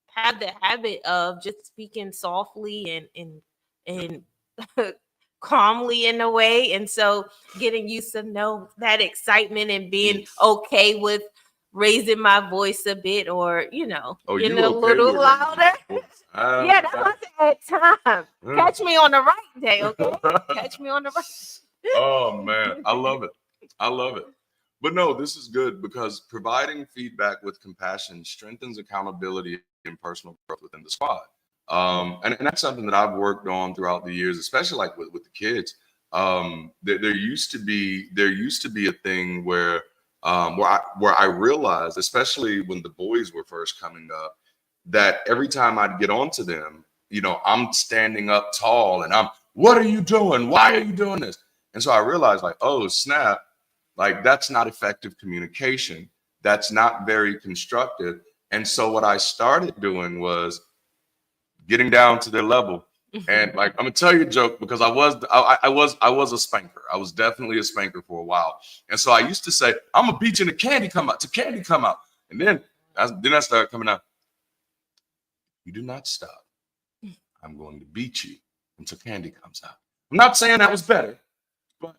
have the habit of just speaking softly and calmly in a way. And so getting used to that excitement and being okay with raising my voice a bit, or getting a little louder. That was at time. Catch me on the right day, okay? Catch me on the right. Oh man, I love it. But no, this is good because providing feedback with compassion strengthens accountability and personal growth within the squad. And that's something that I've worked on throughout the years, especially like with the kids. There used to be a thing where I realized, especially when the boys were first coming up, that every time I'd get onto them, I'm standing up tall and what are you doing? Why are you doing this? And so I realized, like, oh snap, Like, that's not effective communication. That's not very constructive. And so what I started doing was getting down to their level. And like, I'm gonna tell you a joke, because I was a spanker. I was definitely a spanker for a while. And so I used to say, I'm gonna beat you and the candy come out. And then I started coming out. You do not stop. I'm going to beat you until candy comes out. I'm not saying that was better, but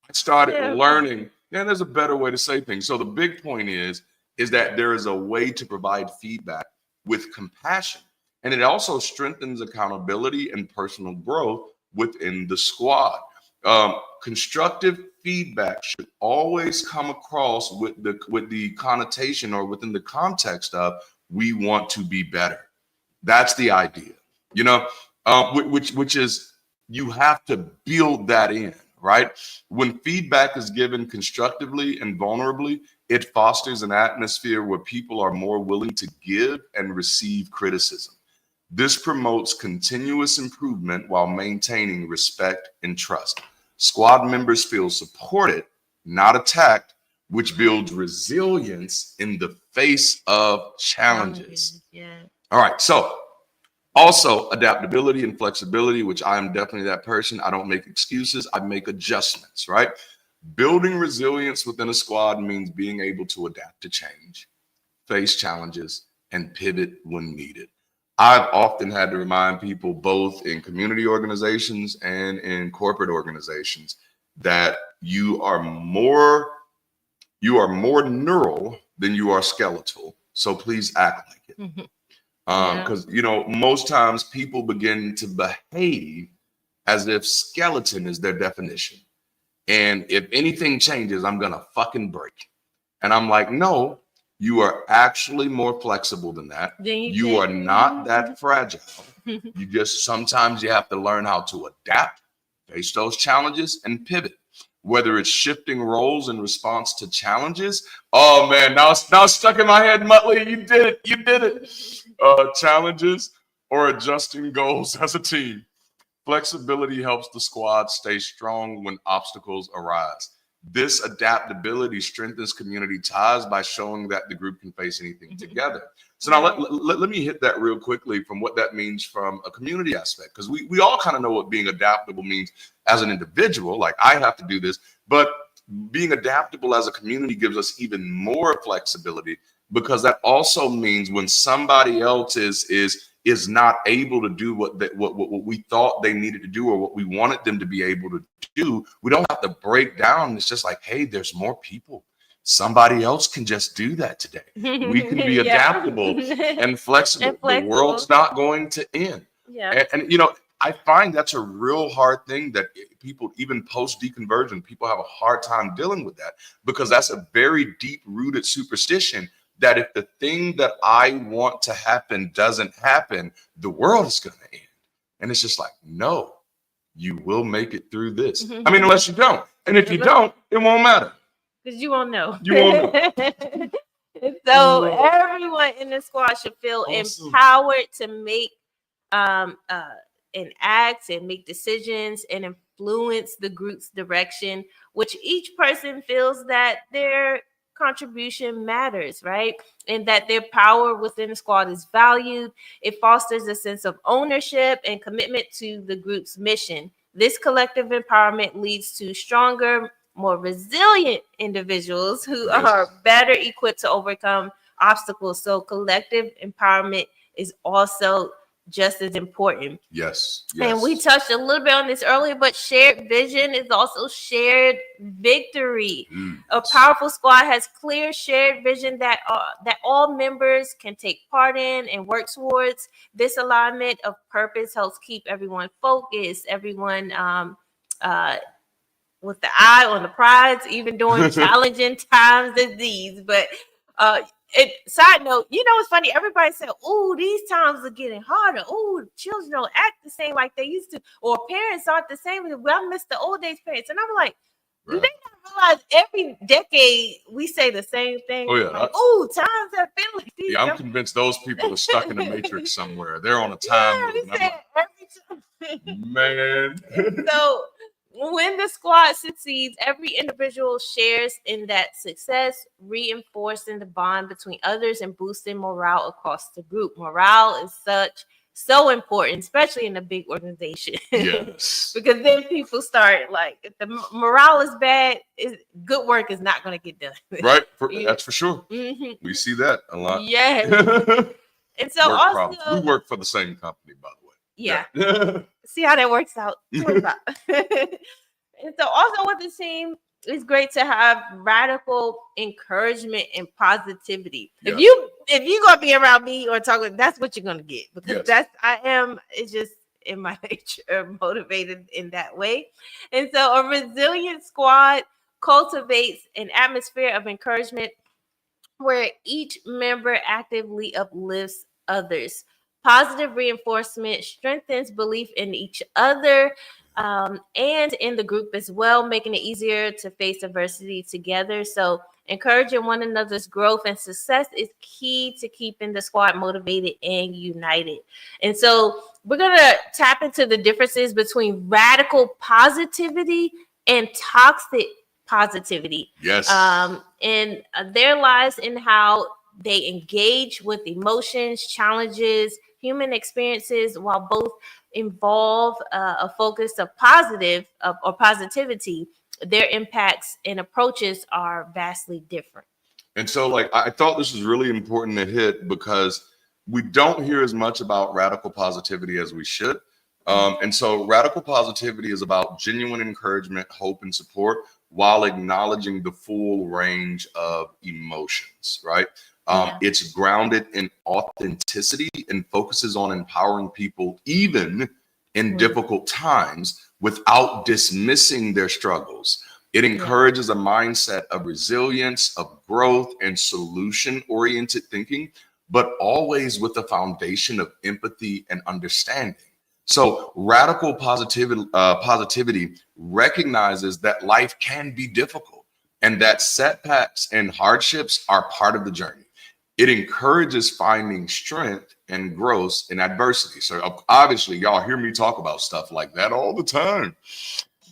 I started learning, there's a better way to say things. So the big point is that there is a way to provide feedback with compassion. And it also strengthens accountability and personal growth within the squad. Constructive feedback should always come across with the connotation or within the context of, we want to be better. That's the idea, which is, you have to build that in, right? When feedback is given constructively and vulnerably, it fosters an atmosphere where people are more willing to give and receive criticism. This promotes continuous improvement while maintaining respect and trust. Squad members feel supported, not attacked, which builds resilience in the face of challenges. Yeah. All right. So also adaptability and flexibility, which I am definitely that person. I don't make excuses. I make adjustments, right? Building resilience within a squad means being able to adapt to change, face challenges, and pivot when needed. I've often had to remind people, both in community organizations and in corporate organizations, that you are more neural than you are skeletal. So please act like it. Mm-hmm. Because, most times people begin to behave as if skeleton is their definition. And if anything changes, I'm going to fucking break. And I'm like, no, you are actually more flexible than that. You are not that fragile. You just, sometimes you have to learn how to adapt, face those challenges, and pivot. Whether it's shifting roles in response to challenges. Oh man, now it's stuck in my head, Muttley. You did it. Challenges or adjusting goals as a team. Flexibility helps the squad stay strong when obstacles arise. This adaptability strengthens community ties by showing that the group can face anything together. So now let me hit that real quickly from what that means from a community aspect, because we all kind of know what being adaptable means as an individual. Like, I have to do this, but being adaptable as a community gives us even more flexibility, because that also means when somebody else is not able to do what we thought they needed to do or what we wanted them to be able to do, we don't have to break down. It's just like, hey, there's more people. Somebody else can just do that today. We can be adaptable and flexible. The world's not going to end. Yeah. And I find that's a real hard thing that people, even post deconversion, people have a hard time dealing with that, because that's a very deep rooted superstition that if the thing that I want to happen doesn't happen, the world is going to end. And it's just like, no, you will make it through this. I mean, unless you don't. And if you don't, it won't matter. Because you won't know. You won't know. So everyone in the squad should feel empowered to make and act and make decisions and influence the group's direction, which each person feels that their contribution matters, right? And that their power within the squad is valued. It fosters a sense of ownership and commitment to the group's mission. This collective empowerment leads to stronger, more resilient individuals who are better equipped to overcome obstacles. So collective empowerment is also just as important. Yes. And we touched a little bit on this earlier, but shared vision is also shared victory. A powerful squad has clear shared vision that all members can take part in and work towards. This alignment of purpose helps keep everyone focused, everyone with the eye on the prize, even during challenging times as these. But side note, it's funny. Everybody said, "Oh, these times are getting harder. Oh, children don't act the same like they used to, or parents aren't the same. Well, I miss the old days parents." And I'm like, do they not realize every decade we say the same thing? Oh yeah. Like, times have been like these. Yeah, I'm convinced those people are stuck in the matrix somewhere. They're on a time loop. Every time. Man. So When the squad succeeds, every individual shares in that success, reinforcing the bond between others and boosting morale across the group. Morale is so important, especially in a big organization. Yes. Because then people start like, if the morale is bad, good work is not going to get done. Right. That's for sure. Mm-hmm. We see that a lot. Yes. And so Work also, problems. We work for the same company, by the way. Yeah. Yeah. See how that works out. And so also with the team, it's great to have radical encouragement and positivity. Yeah. If you gonna be around me or talking, that's what you're gonna get, because it's just in my nature motivated in that way. And so a resilient squad cultivates an atmosphere of encouragement where each member actively uplifts others. Positive reinforcement strengthens belief in each other and in the group as well, making it easier to face adversity together. So encouraging one another's growth and success is key to keeping the squad motivated and united. And so we're going to tap into the differences between radical positivity and toxic positivity. Yes. And their lives and how they engage with emotions, challenges, human experiences, while both involve a focus of or positivity, their impacts and approaches are vastly different. And so, like, I thought this was really important to hit because we don't hear as much about radical positivity as we should. And so radical positivity is about genuine encouragement, hope, and support while acknowledging the full range of emotions, right? It's grounded in authenticity and focuses on empowering people even in difficult times without dismissing their struggles. It encourages a mindset of resilience, of growth, and solution-oriented thinking, but always with a foundation of empathy and understanding. So radical positivity recognizes that life can be difficult and that setbacks and hardships are part of the journey. It encourages finding strength and growth in adversity. So obviously, y'all hear me talk about stuff like that all the time.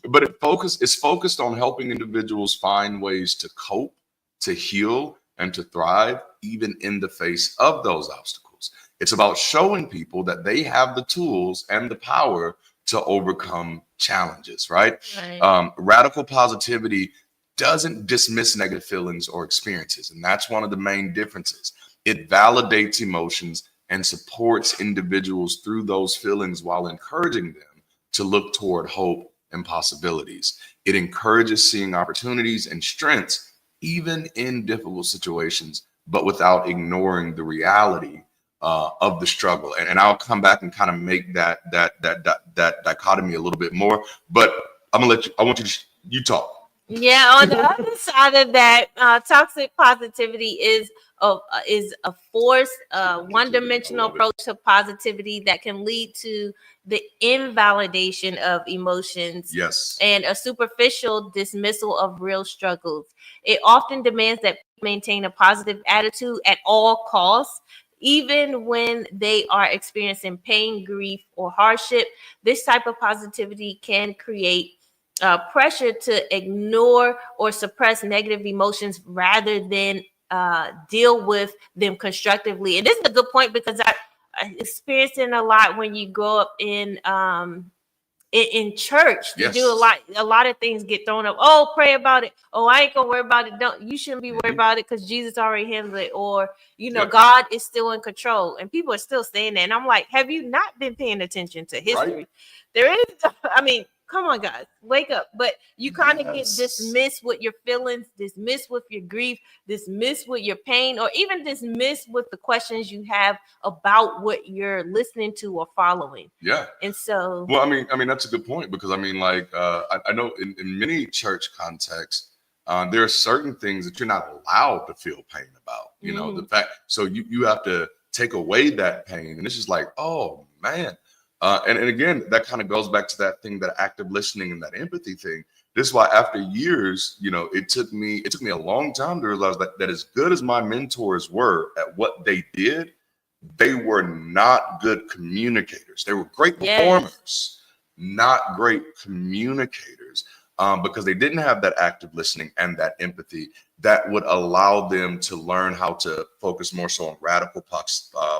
But it's focused on helping individuals find ways to cope, to heal, and to thrive, even in the face of those obstacles. It's about showing people that they have the tools and the power to overcome challenges, right? Radical positivity doesn't dismiss negative feelings or experiences. And that's one of the main differences. It validates emotions and supports individuals through those feelings while encouraging them to look toward hope and possibilities. It encourages seeing opportunities and strengths, even in difficult situations, but without ignoring the reality of the struggle. And I'll come back and kind of make that dichotomy a little bit more, but I want you talk. Yeah, on the other side of that, toxic positivity is a forced, one-dimensional approach to positivity that can lead to the invalidation of emotions and a superficial dismissal of real struggles. It often demands that people maintain a positive attitude at all costs, even when they are experiencing pain, grief, or hardship. This type of positivity can create pressure to ignore or suppress negative emotions rather than deal with them constructively. And this is a good point, because I experienced it a lot when you grow up in church. You do a lot of things get thrown up. Oh, pray about it. Oh, I ain't gonna worry about it. You shouldn't be worried about it because Jesus already handled it. Or, God is still in control. And people are still saying that. And I'm like, have you not been paying attention to history? Right? There is, come on, guys, wake up. But you kind of get dismissed with your feelings, dismissed with your grief, dismissed with your pain, or even dismissed with the questions you have about what you're listening to or following. Yeah. And so, well, I mean, that's a good point, because I know in many church contexts, there are certain things that you're not allowed to feel pain about. You know, the fact, so you have to take away that pain. And it's just like, oh man. And again, that kind of goes back to that thing, that active listening and that empathy thing. This is why after years, it took me a long time to realize that as good as my mentors were at what they did, they were not good communicators. They were great performers, not great communicators, because they didn't have that active listening and that empathy that would allow them to learn how to focus more so on radical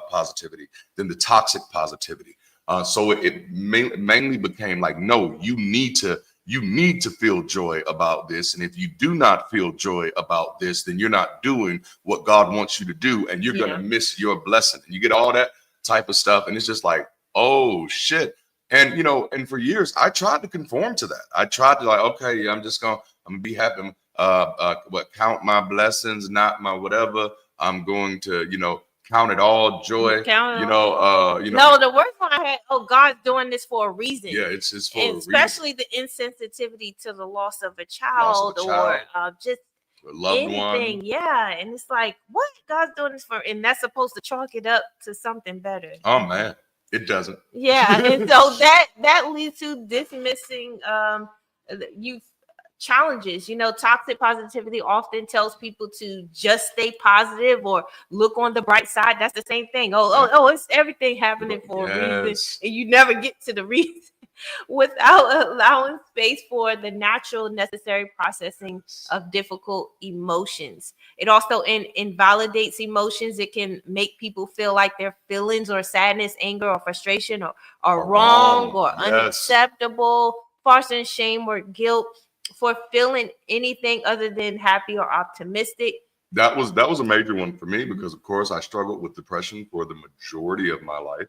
positivity than the toxic positivity. So it mainly became like, no, you need to feel joy about this. And if you do not feel joy about this, then you're not doing what God wants you to do, and you're going to miss your blessing. And you get all that type of stuff. And it's just like, oh shit. And, you know, and for years I tried to conform to that. I tried to like, okay, yeah, I'm gonna be happy. Count my blessings, not my whatever. I'm going to, you know, count it all joy. No, the worst one I had, oh, God's doing this for a reason. Yeah, it's for and a especially reason. the insensitivity to the loss of a child, or just a loved anything. one. Yeah. And it's like, what? God's doing this for, and that's supposed to chalk it up to something better. Oh man, it doesn't. Yeah. And so that leads to dismissing you challenges. You know, toxic positivity often tells people to just stay positive or look on the bright side. That's the same thing. Oh, it's everything happening for a reason, and you never get to the reason without allowing space for the natural, necessary processing of difficult emotions. It also invalidates emotions. It can make people feel like their feelings or sadness, anger, or frustration are wrong or unacceptable, fostering shame or guilt for feeling anything other than happy or optimistic. That was a major one for me, because of course I struggled with depression for the majority of my life.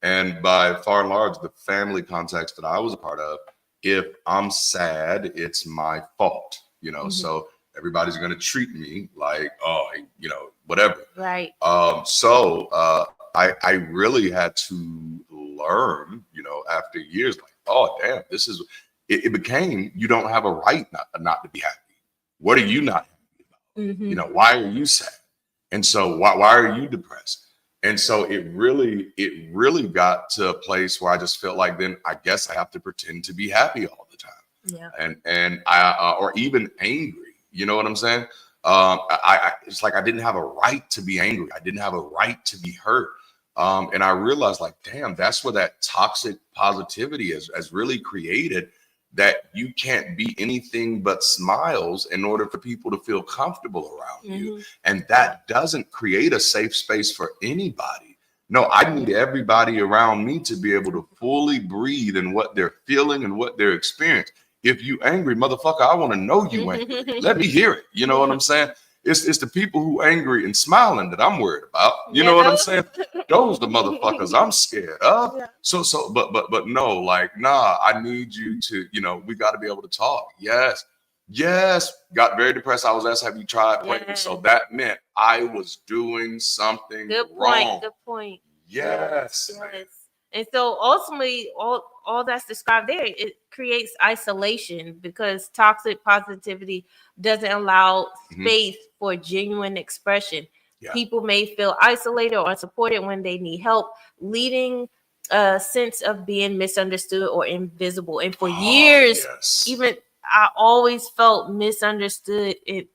And by far and large, the family context that I was a part of, if I'm sad, it's my fault, you know. So everybody's going to treat me like, oh, you know, whatever. Right. So I really had to learn, you know, after years, like, oh, damn, this is, it became, you don't have a right not to be happy. What are you not happy about? You know, why are you sad? And so why are you depressed? And so it really got to a place where I just felt like, then I guess I have to pretend to be happy all the time. Yeah. And I or even angry. You know what I'm saying? I it's like I didn't have a right to be angry. I didn't have a right to be hurt. And I realized, like, damn, that's where that toxic positivity has really created, that you can't be anything but smiles in order for people to feel comfortable around you. And that doesn't create a safe space for anybody. No, I need everybody around me to be able to fully breathe in what they're feeling and what they're experiencing. If you angry, motherfucker, I want to know you angry. Let me hear it. You know what I'm saying? It's the people who angry and smiling that I'm worried about. You know what I'm saying? Those the motherfuckers I'm scared of. But no, like, nah, I need you to, you know, we got to be able to talk. Yes. Got very depressed. I was asked, have you tried praying? So that meant I was doing something wrong. Good point. Yes. And so ultimately, all that's described there, it creates isolation, because toxic positivity doesn't allow space for genuine expression. People may feel isolated or unsupported when they need help, leading a sense of being misunderstood or invisible. And for years, even I always felt misunderstood. It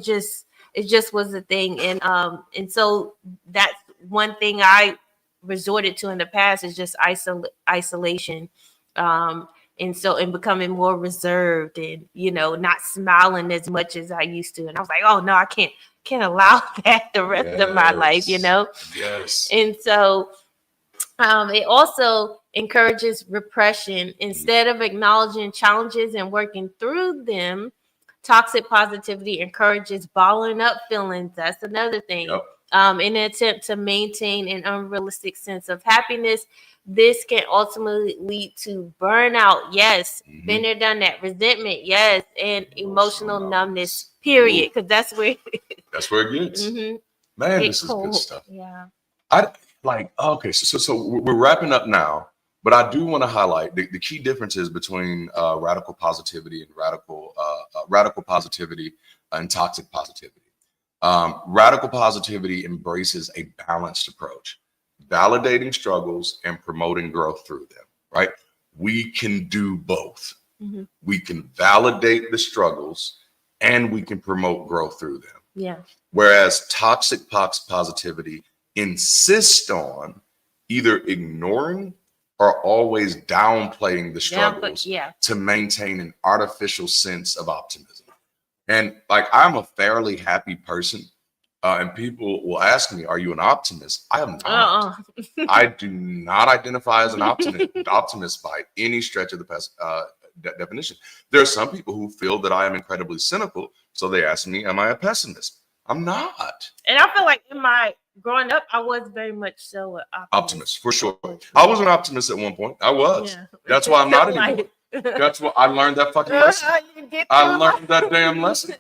just was a thing. And so that's one thing I resorted to in the past, is just isolation. And becoming more reserved, and, you know, not smiling as much as I used to. And I was like, oh no, I can't allow that the rest of my life, you know? And so it also encourages repression. Instead of acknowledging challenges and working through them, toxic positivity encourages bottling up feelings. That's another thing. In an attempt to maintain an unrealistic sense of happiness. This can ultimately lead to burnout. Yes. Been there, done that. Resentment. Yes. And emotional numbness, period. Because that's where it gets. Man, this is good stuff. Yeah. Okay, so we're wrapping up now, but I do want to highlight the key differences between radical positivity and radical positivity and toxic positivity. Radical positivity embraces a balanced approach, validating struggles and promoting growth through them, right? We can do both. We can validate the struggles and we can promote growth through them. Yeah. Whereas toxic positivity insists on either ignoring are always downplaying the struggles Yeah. to maintain an artificial sense of optimism. And like, I'm a fairly happy person. And people will ask me, are you an optimist? I am not. I do not identify as an optimist by any stretch of the definition. There are some people who feel that I am incredibly cynical. So they ask me, am I a pessimist? I'm not. And I feel like in my growing up, I was very much so an Optimist, for sure. I was an optimist at one point. I was. Yeah. That's why I'm not anymore. That's what I learned that fucking lesson. I learned that damn lesson.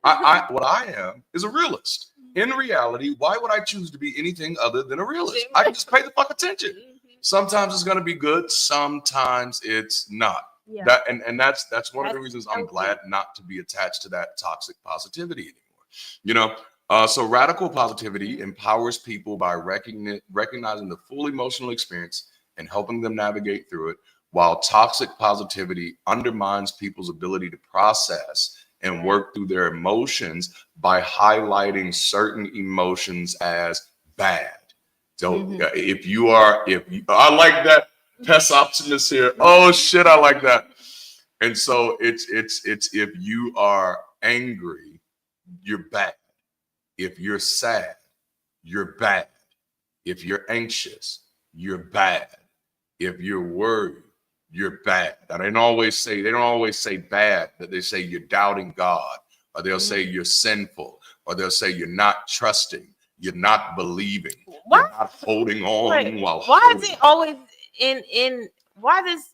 What I am is a realist. In reality, why would I choose to be anything other than a realist? I can just pay the fuck attention. Sometimes it's going to be good. Sometimes it's not. Yeah. That's one of the reasons I'm glad not to be attached to that toxic positivity anymore. So radical positivity empowers people by recognizing the full emotional experience and helping them navigate through it, while toxic positivity undermines people's ability to process and work through their emotions by highlighting certain emotions as bad. So I like that pest optimist here. Oh shit, I like that. And so it's if you are angry, you're bad. If you're sad, you're bad. If you're anxious, you're bad. If you're worried, you're bad. Now, they don't always say bad, that they say you're doubting God, or they'll say you're sinful, or they'll say you're not trusting, you're not believing, you're not holding on. Why is it always why does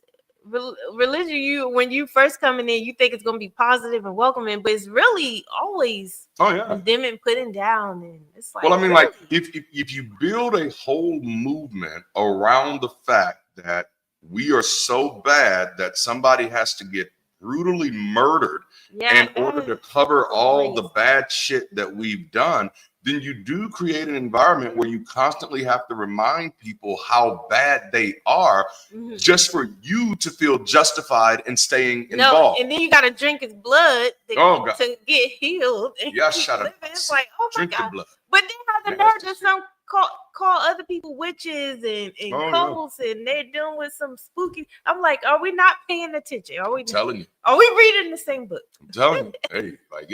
religion, when you first coming in, you think it's going to be positive and welcoming, but it's really always condemning, putting down, and it's like, well, I mean, like if you build a whole movement around the fact that we are so bad that somebody has to get brutally murdered in order to cover all the bad shit that we've done, then you do create an environment where you constantly have to remind people how bad they are, just for you to feel justified in staying involved. And then you got to drink his blood to get healed. It's like, oh my God. But then how the nerve to some call other people witches and cults, and they're dealing with some spooky. I'm like, are we not paying attention? I'm telling you. Are we reading the same book? I'm telling you. Hey, like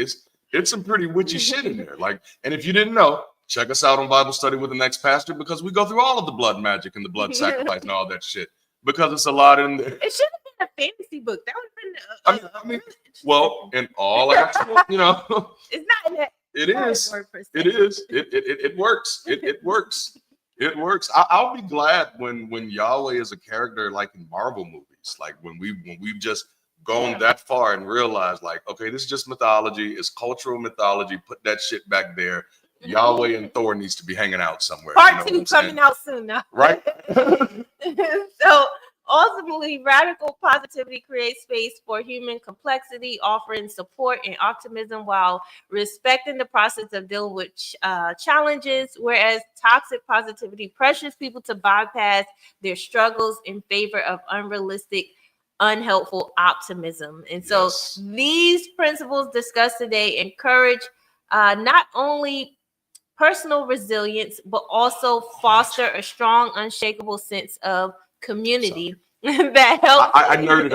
it's some pretty witchy shit in there. Like, and if you didn't know, check us out on Bible Study with an Ex-Pastor, because we go through all of the blood magic and the blood sacrifice and all that shit, because it's a lot in there. It should have been a fantasy book. That would have been well, in all actual, it's not in that. It is. It is. It works. It works. It works. I'll be glad when Yahweh is a character like in Marvel movies, like when we've just gone that far and realized, like, okay, this is just mythology. It's cultural mythology. Put that shit back there. Yahweh and Thor needs to be hanging out somewhere. Part 2 coming out soon now. Right? So ultimately, radical positivity creates space for human complexity, offering support and optimism while respecting the process of dealing with challenges, whereas toxic positivity pressures people to bypass their struggles in favor of unrealistic, unhelpful optimism. And so these principles discussed today encourage not only personal resilience, but also foster a strong, unshakable sense of community that helps. I nerded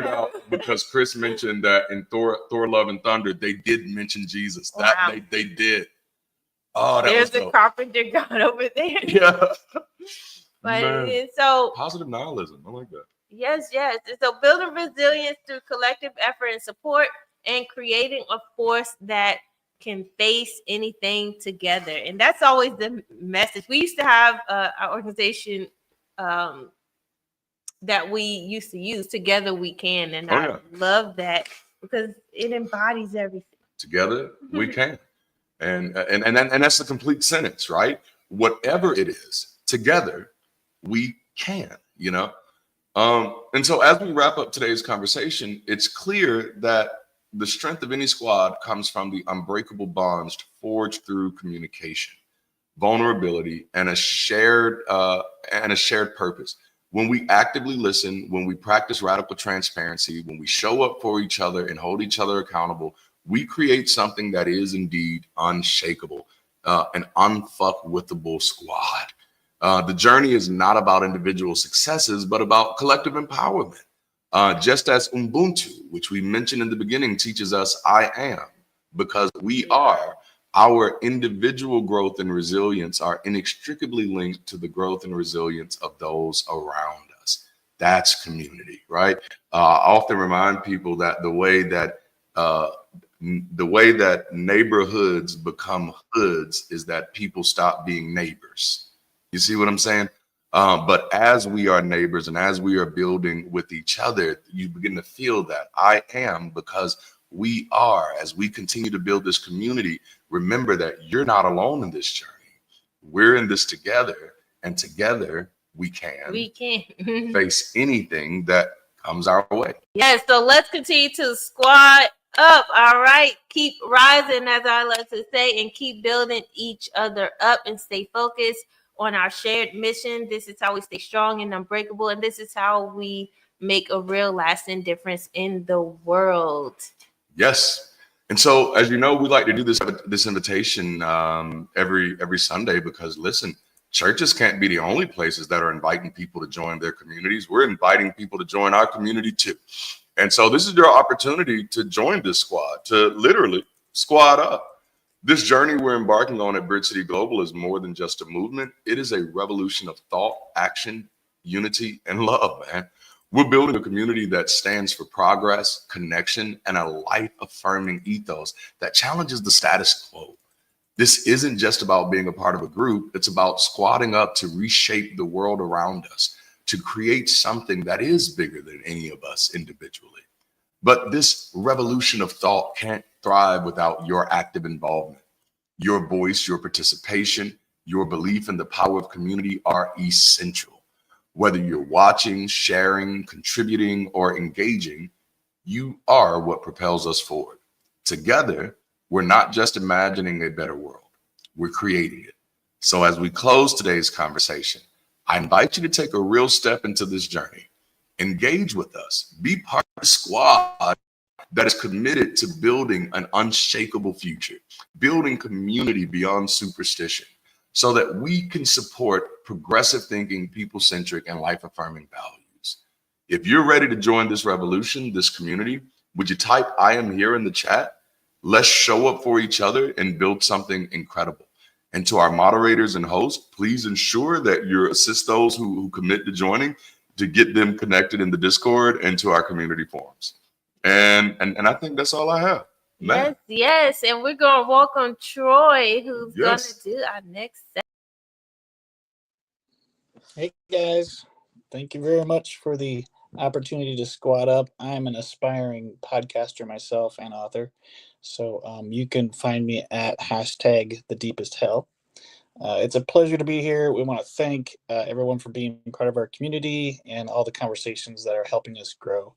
out because Chris mentioned that in Thor Love and Thunder, they did mention Jesus. Wow. That they did. Oh, there's a carpenter god over there. Yeah. But so positive nihilism. I like that. Yes. And so building resilience through collective effort and support, and creating a force that can face anything together. And that's always the message. We used to have our organization that we used to use, Together We Can. And I love that because it embodies everything. Together we can. And that's the complete sentence, right? Whatever it is, together we can, And so as we wrap up today's conversation, it's clear that the strength of any squad comes from the unbreakable bonds forged through communication, vulnerability, and a shared purpose. When we actively listen, when we practice radical transparency, when we show up for each other and hold each other accountable, we create something that is indeed unshakable, an unfuckwithable squad. The journey is not about individual successes, but about collective empowerment. Just as Ubuntu, which we mentioned in the beginning, teaches us I am, because we are, our individual growth and resilience are inextricably linked to the growth and resilience of those around us. That's community, right? I often remind people that the way that neighborhoods become hoods is that people stop being neighbors. You see what I'm saying? But as we are neighbors and as we are building with each other, you begin to feel that I am, because we are, as we continue to build this community, remember that you're not alone in this journey. We're in this together, and together we can face anything that comes our way. Yes, so let's continue to squad up. All right, keep rising, as I like to say, and keep building each other up and stay focused on our shared mission. This is how we stay strong and unbreakable, and this is how we make a real lasting difference in the world. Yes. And so, as you know, we like to do this invitation every Sunday, because listen, churches can't be the only places that are inviting people to join their communities. We're inviting people to join our community too. And so this is your opportunity to join this squad, to literally squad up. This journey we're embarking on at BridgeCity Global is more than just a movement. It is a revolution of thought, action, unity, and love, man. We're building a community that stands for progress, connection, and a life-affirming ethos that challenges the status quo. This isn't just about being a part of a group. It's about squatting up to reshape the world around us, to create something that is bigger than any of us individually. But this revolution of thought can't thrive without your active involvement. Your voice, your participation, your belief in the power of community are essential. Whether you're watching, sharing, contributing, or engaging, you are what propels us forward. Together, we're not just imagining a better world, we're creating it. So as we close today's conversation, I invite you to take a real step into this journey. Engage with us. Be part of the squad that is committed to building an unshakable future, building community beyond superstition, so that we can support progressive thinking, people-centric, and life-affirming values. If you're ready to join this revolution, this community, would you type I am here in the chat? Let's show up for each other and build something incredible. And to our moderators and hosts, please ensure that you assist those who commit to joining, to get them connected in the Discord and to our community forums. And I think that's all I have. Man. Yes. And we're going to welcome Troy, who's going to do our next set. Hey, guys. Thank you very much for the opportunity to squad up. I'm an aspiring podcaster myself and author. So you can find me at #TheDeepestHell. It's a pleasure to be here. We want to thank everyone for being part of our community and all the conversations that are helping us grow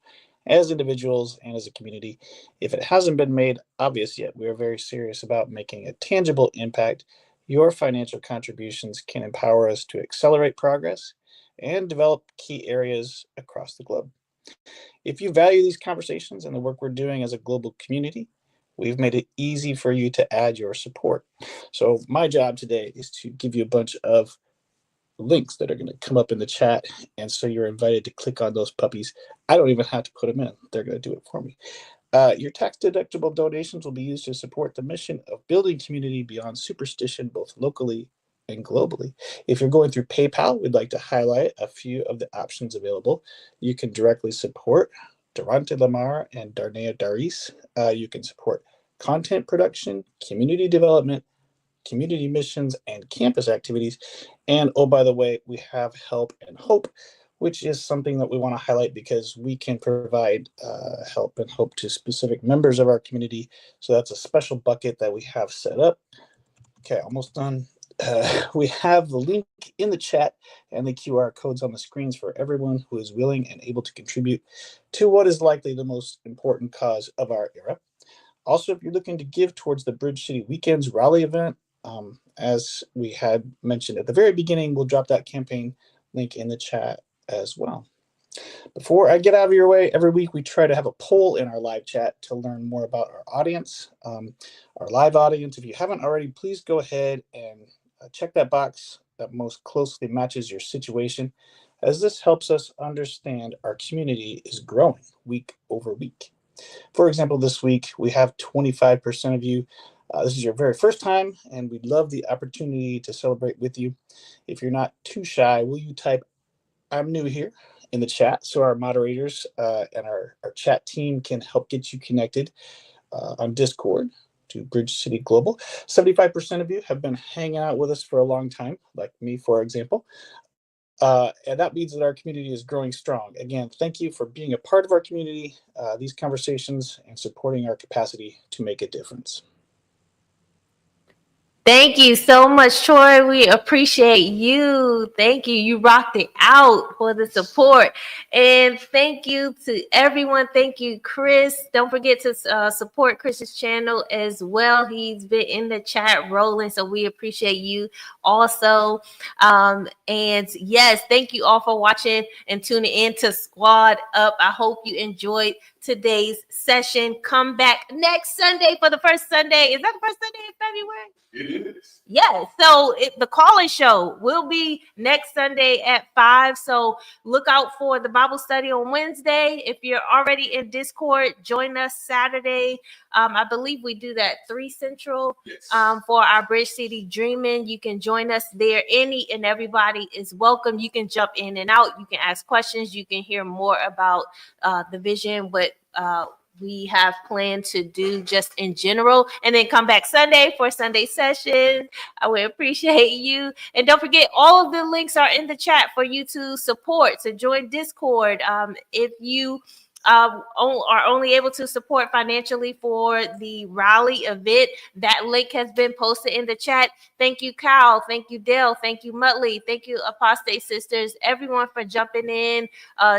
as individuals and as a community. If it hasn't been made obvious yet, we are very serious about making a tangible impact. Your financial contributions can empower us to accelerate progress and develop key areas across the globe. If you value these conversations and the work we're doing as a global community, we've made it easy for you to add your support. So my job today is to give you a bunch of links that are going to come up in the chat. And so you're invited to click on those puppies. I don't even have to put them in. They're going to do it for me. Your tax-deductible donations will be used to support the mission of building community beyond superstition, both locally and globally. If you're going through PayPal, we'd like to highlight a few of the options available. You can directly support DaranteLaMar and Darnaya Darice. You can support content production, community development, community missions, and campus activities. And oh, by the way, we have Help and Hope, which is something that we want to highlight because we can provide help and hope to specific members of our community. So that's a special bucket that we have set up. Okay, almost done. We have the link in the chat and the QR codes on the screens for everyone who is willing and able to contribute to what is likely the most important cause of our era. Also, if you're looking to give towards the Bridge City Weekends Raleigh event, as we had mentioned at the very beginning, we'll drop that campaign link in the chat as well. Before I get out of your way, every week we try to have a poll in our live chat to learn more about our audience, our live audience. If you haven't already, please go ahead and check that box that most closely matches your situation, as this helps us understand our community is growing week over week. For example, this week we have 25% of you. This is your very first time, and we'd love the opportunity to celebrate with you. If you're not too shy, will you type "I'm new here" in the chat so our moderators and our chat team can help get you connected on Discord to BridgeCity Global. 75% of you have been hanging out with us for a long time, like me, for example. And that means that our community is growing strong. Again, thank you for being a part of our community, these conversations, and supporting our capacity to make a difference. Thank you so much, Troy. We appreciate you. Thank you. You rocked it out for the support. And thank you to everyone. Thank you, Chris. Don't forget to support Chris's channel as well. He's been in the chat rolling, so we appreciate you also. And yes, thank you all for watching and tuning in to Squad Up. I hope you enjoyed today's session. Come back next Sunday for the first Sunday. Is that the first Sunday in February? It is. Yes. So the call-in show will be next Sunday at 5. So look out for the Bible study on Wednesday. If you're already in Discord, join us Saturday. I believe we do that 3 Central. Yes. For our Bridge City Dreaming. You can join us there. Any and everybody is welcome. You can jump in and out. You can ask questions. You can hear more about the vision, what we have planned to do just in general, and then come back Sunday for Sunday session. I would appreciate you. And don't forget, all of the links are in the chat for you to support, to join Discord. If you are only able to support financially for the Raleigh event, that link has been posted in the chat. Thank you, Cal. Thank you, Dale. Thank you, Muttley. Thank you, Apostate Sisters. Everyone for jumping in.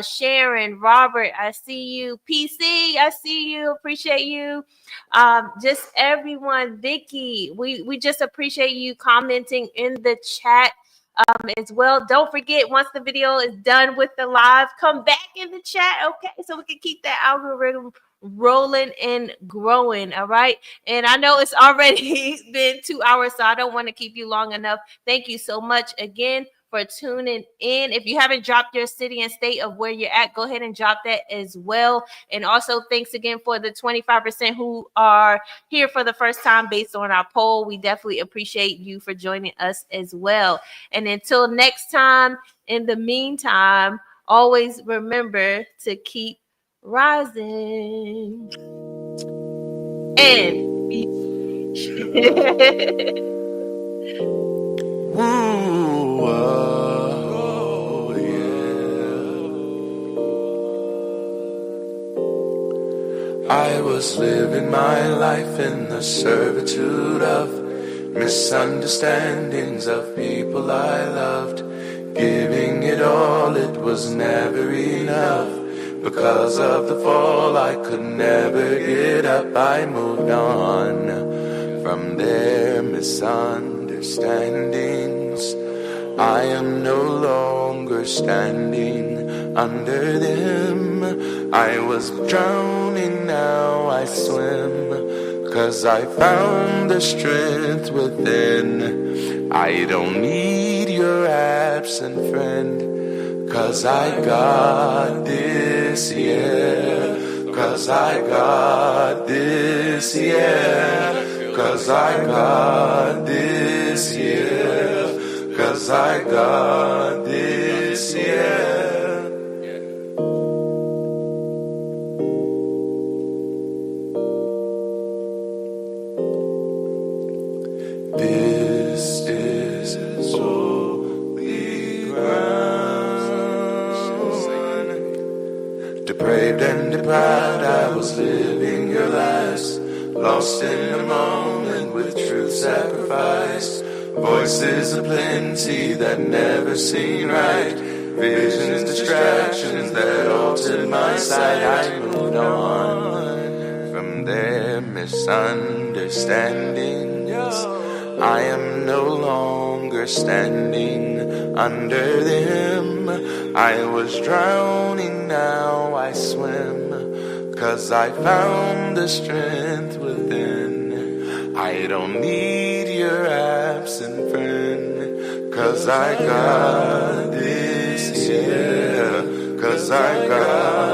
Sharon, Robert, I see you. PC, I see you. Appreciate you. Just everyone. Vicky, we just appreciate you commenting in the chat as well. Don't forget, once the video is done with the live, come back in the chat, okay, so we can keep that algorithm rolling and growing. All right, and I know it's already been 2 hours, so I don't want to keep you long enough. Thank you so much again for tuning in. If you haven't dropped your city and state of where you're at, go ahead and drop that as well. And also thanks again for the 25% who are here for the first time based on our poll. We definitely appreciate you for joining us as well. And until next time, in the meantime, always remember to keep rising. And Ooh, oh, yeah. I was living my life in the servitude of misunderstandings of people I loved. Giving it all, it was never enough. Because of the fall, I could never get up. I moved on from their misunderstandings. I am no longer standing under them. I was drowning, now I swim. 'Cause I found the strength within. I don't need your absent friend. 'Cause I got this, yeah. 'Cause I got this, yeah. 'Cause I got this, yeah. 'Cause I got this, yeah. This is holy ground. Depraved and deprived, I was living your lies. Lost in a moment with truth sacrificed. Voices aplenty that never seen right. Visions, distractions that altered my sight. I moved on from their misunderstandings. I am no longer standing under them. I was drowning, now I swim. 'Cause I found the strength within. I don't need your absent friend. 'Cause 'cause I got this, yeah, 'cause I got